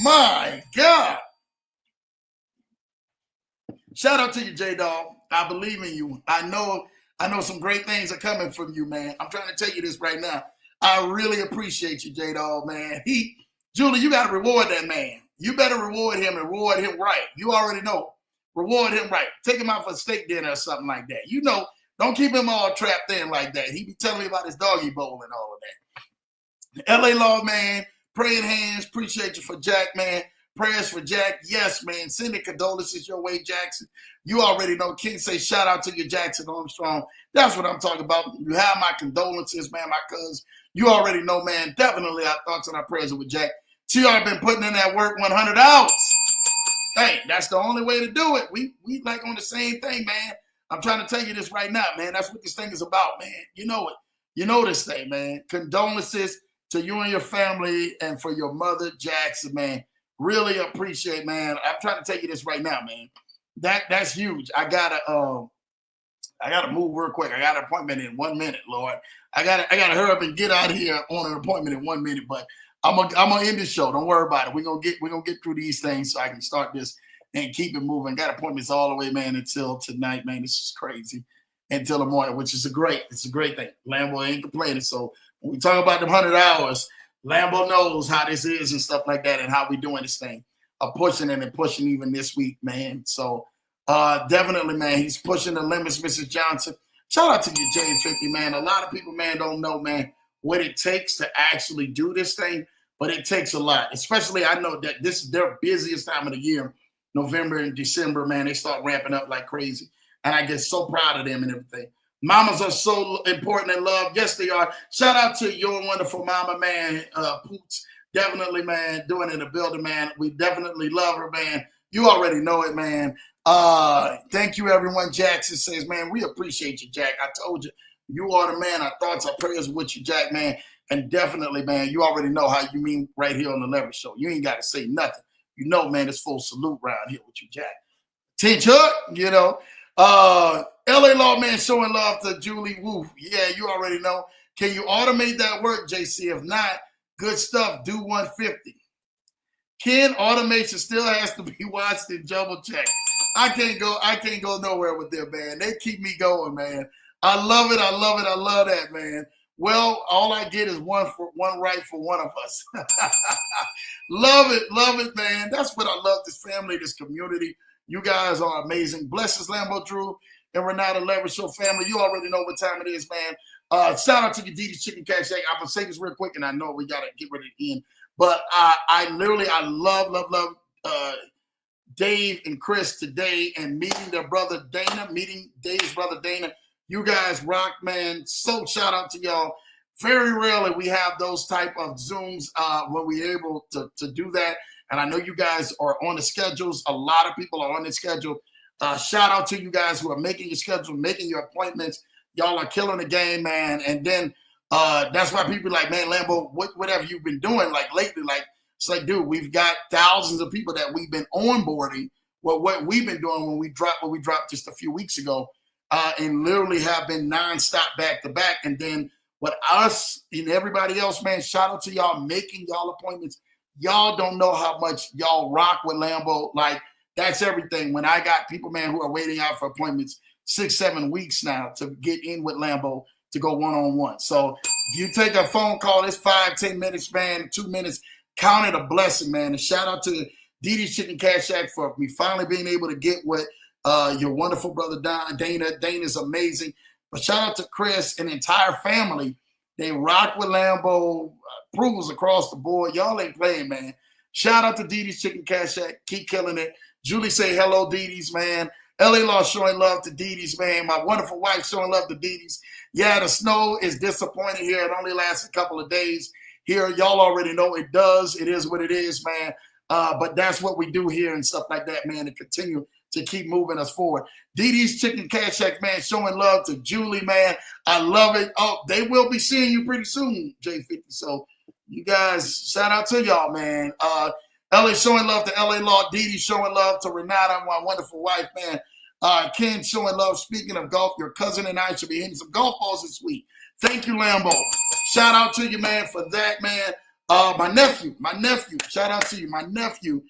My God. Shout out to you, J-Dog. I believe in you. I know some great things are coming from you, man. I'm trying to tell you this right now. I really appreciate you, J-Dog, man. Julie, you got to reward that man. You better reward him and reward him right. You already know. Reward him right. Take him out for a steak dinner or something like that. You know, don't keep him all trapped in like that. He be telling me about his doggy bowl and all of that. LA Law, man. Praying hands. Appreciate you for Jack, man. Prayers for Jack. Yes, man. Sending condolences your way, Jackson. You already know. King say shout out to you, Jackson Armstrong. That's what I'm talking about. You have my condolences, man, my cousins. You already know, man. Definitely our thoughts and our prayers with Jack. TR been putting in that work 100 hours. Hey, that's the only way to do it. We like on the same thing, man. I'm trying to tell you this right now, man. That's what this thing is about, man. You know it. You know this thing, man. Condolences to you and your family and for your mother, Jackson, man. Really appreciate, man. I'm trying to tell you this right now, man. That's huge. I gotta move real quick. I got an appointment in 1 minute, Lord. I gotta hurry up and get out of here on an appointment in 1 minute, but I'm gonna end the show. Don't worry about it. We're gonna get through these things so I can start this and keep it moving. Got appointments all the way, man, until tonight, man. This is crazy. Until the morning, which is a great thing. Lambo ain't complaining. So when we talk about them 100 hours, Lambo knows how this is and stuff like that and how we doing this thing. Pushing it and pushing even this week, man. So definitely, man, he's pushing the limits, Mrs. Johnson. Shout out to you, J50, man. A lot of people, man, don't know, man, what it takes to actually do this thing. But it takes a lot, especially I know that this is their busiest time of the year, November and December, man. They start ramping up like crazy. And I get so proud of them and everything. Mamas are so important and loved. Yes, they are. Shout out to your wonderful mama, man, Poots. Definitely, man, doing in the building, man. We definitely love her, man. You already know it, man. Thank you, everyone. Jackson says, man, we appreciate you, Jack. I told you, you are the man. Our thoughts, our prayers with you, Jack, man. And definitely, man, you already know how you mean right here on the Leverage Show. You ain't got to say nothing. You know, man, it's full salute around here with you, Jack. Teach Hood, you know. LA Law, man, showing love to Julie Woo. Yeah, you already know. Can you automate that work, JC? If not, good stuff. Do 150. Ken, automation still has to be watched and double checked. I can't go nowhere with them, man. They keep me going, man. I love it. I love that, man. Well, all I get is one right for one of us. Love it, man. That's what I love, this family, this community. You guys are amazing. Blessings, Lambo Drew and Renata Leverage Show family. You already know what time it is, man. Shout out to your D's Chicken Cash Shack. I'm gonna say this real quick, and I know we gotta get ready to end. But I love Dave and Chris today, and meeting their brother Dana, meeting Dave's brother Dana. You guys rock, man. So shout out to y'all. Very rarely we have those type of Zooms when we're able to do that. And I know you guys are on the schedules. A lot of people are on the schedule. Shout out to you guys who are making your schedule, making your appointments. Y'all are killing the game, man. And then that's why people are like, man, Lambo, whatever you've been doing like lately, like, it's like, dude, we've got thousands of people that we've been onboarding. Well, what we've been doing when we dropped just a few weeks ago, and literally have been nonstop back to back. And then what us and everybody else, man, shout out to y'all making y'all appointments. Y'all don't know how much y'all rock with Lambo. Like, that's everything. When I got people, man, who are waiting out for appointments 6-7 weeks now to get in with Lambo to go one-on-one. So if you take a phone call, it's 5-10 minutes, man, 2 minutes. Count it a blessing, man. And shout out to D's Chicken Cash Shack for me finally being able to get with your wonderful brother Dana. Dana's amazing. But shout out to Chris and the entire family. They rock with Lambo. Approvals across the board. Y'all ain't playing, man. Shout out to D's Chicken Cash Shack. Keep killing it. Julie say hello, D's, man. LA Law showing love to D's, man. My wonderful wife showing love to D's. Yeah, the snow is disappointing here. It only lasts a couple of days here. Y'all already know it does. It is what it is, man. But that's what we do here and stuff like that, man, to continue to keep moving us forward. D's Chicken Cash Shack, man, showing love to Julie, man. I love it. Oh, they will be seeing you pretty soon, J50. So you guys, shout out to y'all, man. LA showing love to LA Law. Didi showing love to Renata, my wonderful wife, man. Ken showing love. Speaking of golf, your cousin and I should be hitting some golf balls this week. Thank you, Lambo. Shout out to you, man, for that, man. My nephew, shout out to you, my nephew.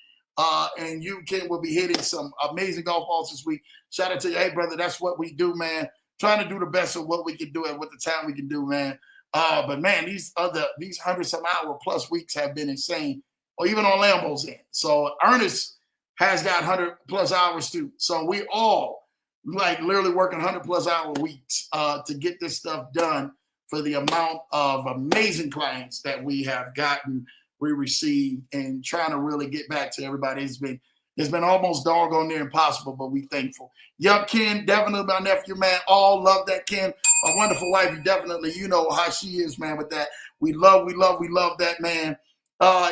And you, Ken, will be hitting some amazing golf balls this week. Shout out to you. Hey, brother, that's what we do, man. Trying to do the best of what we can do and what the time we can do, man. But, man, these 100-some-hour plus weeks have been insane, or even on Lambo's end. So Ernest has got 100-plus hours, too. So we all, like, literally working 100-plus hour weeks to get this stuff done for the amount of amazing clients that we have gotten, we received, and trying to really get back to everybody. It's been almost doggone near impossible, but we thankful. Yup, Ken, definitely my nephew, man. All love that, Ken. My wonderful wife, definitely, you know how she is, man, with that. We love that, man.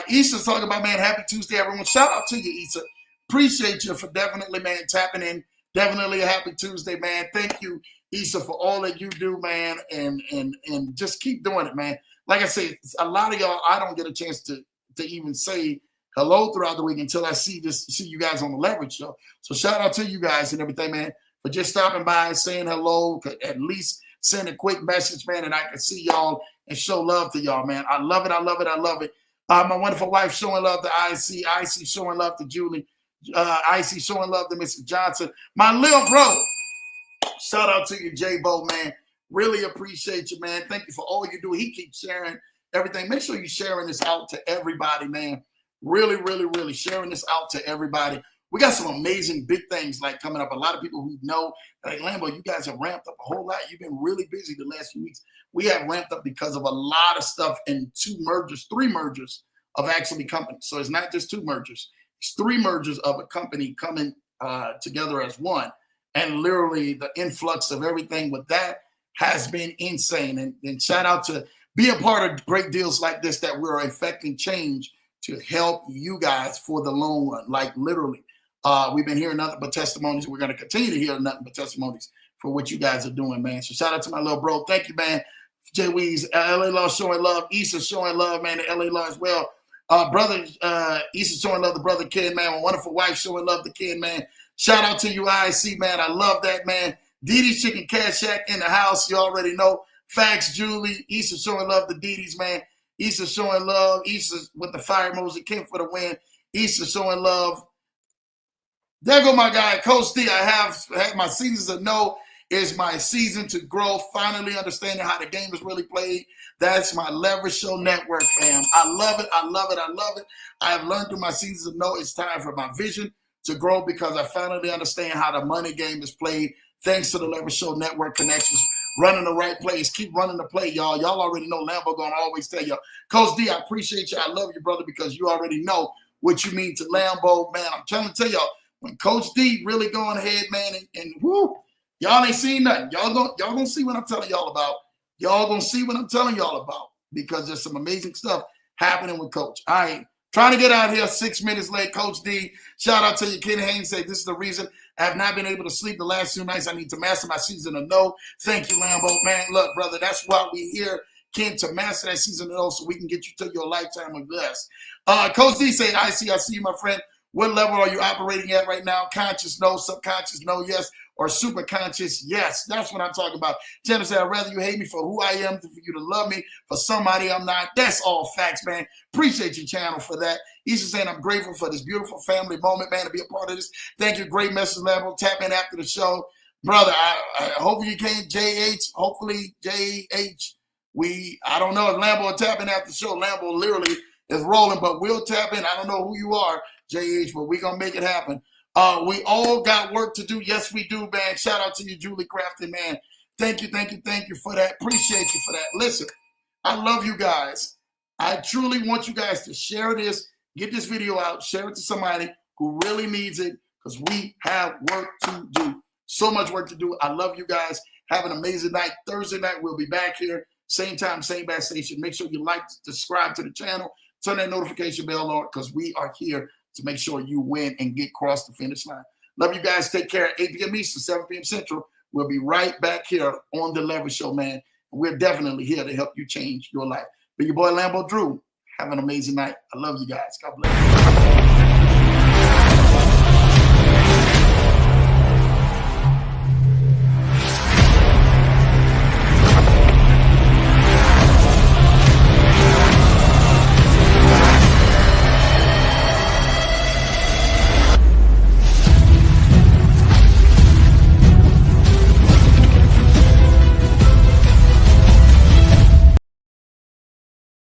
Issa's talking about, man, happy Tuesday, everyone. Shout out to you, Issa. Appreciate you for definitely, man, tapping in. Definitely a happy Tuesday, man. Thank you, Issa, for all that you do, man, and just keep doing it, man. Like I said, a lot of y'all, I don't get a chance to even say hello throughout the week until I see you guys on the Leverage Show. So shout out to you guys and everything, man, for just stopping by and saying hello. At least send a quick message, man, and I can see y'all and show love to y'all, man. I love it. My wonderful wife showing love to IC showing love to Julie, IC showing love to Mrs. Johnson. My little bro, shout out to you, J-Bo, man. Really appreciate you, man. Thank you for all you do. He keeps sharing everything. Make sure you're sharing this out to everybody, man. Really sharing this out to everybody. We got some amazing big things like coming up. A lot of people who know, like, Lambo, you guys have ramped up a whole lot. You've been really busy the last few weeks. We have ramped up because of a lot of stuff and 3 mergers of actually companies. So it's not just 2 mergers. It's 3 mergers of a company coming together as one. And literally the influx of everything with that has been insane. And shout out to be a part of great deals like this, that we're affecting change to help you guys for the long run. Like, literally, we've been hearing nothing but testimonies. We're going to continue to hear nothing but testimonies for what you guys are doing, man. So shout out to my little bro. Thank you, man. Jay Weeze, LA Law showing love. Issa showing love, man, to LA Law as well. Brother Issa showing love to brother Ken, man. My wonderful wife showing love to Ken, man. Shout out to you, IC, man. I love that, man. Diddy's Chicken Cash Shack in the house. You already know. Facts, Julie. Issa showing love to Diddy's, man. Issa showing love. Issa with the fire emoji. Ken for the win. Issa showing love. There go my guy, Coach D. I have had my seasons of no. It's my season to grow, finally understanding how the game is really played. That's my Leverage Show Network, fam. I love it. I have learned through my seasons of no, it's time for my vision to grow because I finally understand how the money game is played. Thanks to the Leverage Show Network connections. Running the right plays. Keep running the play, y'all. Y'all already know Lambo gonna always tell you, Coach D, I appreciate you. I love you, brother, because you already know what you mean to Lambo. Man, I'm trying to tell y'all, when Coach D really going ahead, man, and whoo, y'all ain't seen nothing. Y'all gonna see what I'm telling y'all about. Y'all gonna see what I'm telling y'all about because there's some amazing stuff happening with Coach. All right. Trying to get out here 6 minutes late, Coach D. Shout out to you. Kenny Haynes say this is the reason I have not been able to sleep the last 2 nights. I need to master my season of no. Thank you, Lambo. Man, look, brother, that's why we here, Ken, to master that season of no so we can get you to your lifetime of bless. Coach D say, I see you, my friend. What level are you operating at right now? Conscious, no. Subconscious, no, yes. Or super conscious, yes. That's what I'm talking about. Jenna said, I'd rather you hate me for who I am than for you to love me for somebody I'm not. That's all facts, man. Appreciate your channel for that. Isha saying, I'm grateful for this beautiful family moment, man, to be a part of this. Thank you. Great message, Lambo. Tap in after the show. Brother, I hope you came, JH. Hopefully, JH. I don't know if Lambo will tap in after the show. Lambo literally is rolling, but we'll tap in. I don't know who you are, JH, but we're going to make it happen. We all got work to do. Yes, we do, man. Shout out to you, Julie Crafton, man. Thank you for that. Appreciate you for that. Listen, I love you guys. I truly want you guys to share this, get this video out, share it to somebody who really needs it because we have work to do. So much work to do. I love you guys. Have an amazing night. Thursday night, we'll be back here. Same time, same bad station. Make sure you like, subscribe to the channel, turn that notification bell on because we are here to make sure you win and get across the finish line. Love you guys. Take care. 8 p.m. Eastern, 7 p.m. Central. We'll be right back here on The Leverage Show, man. We're definitely here to help you change your life. Be your boy, Lambo Drew. Have an amazing night. I love you guys. God bless you.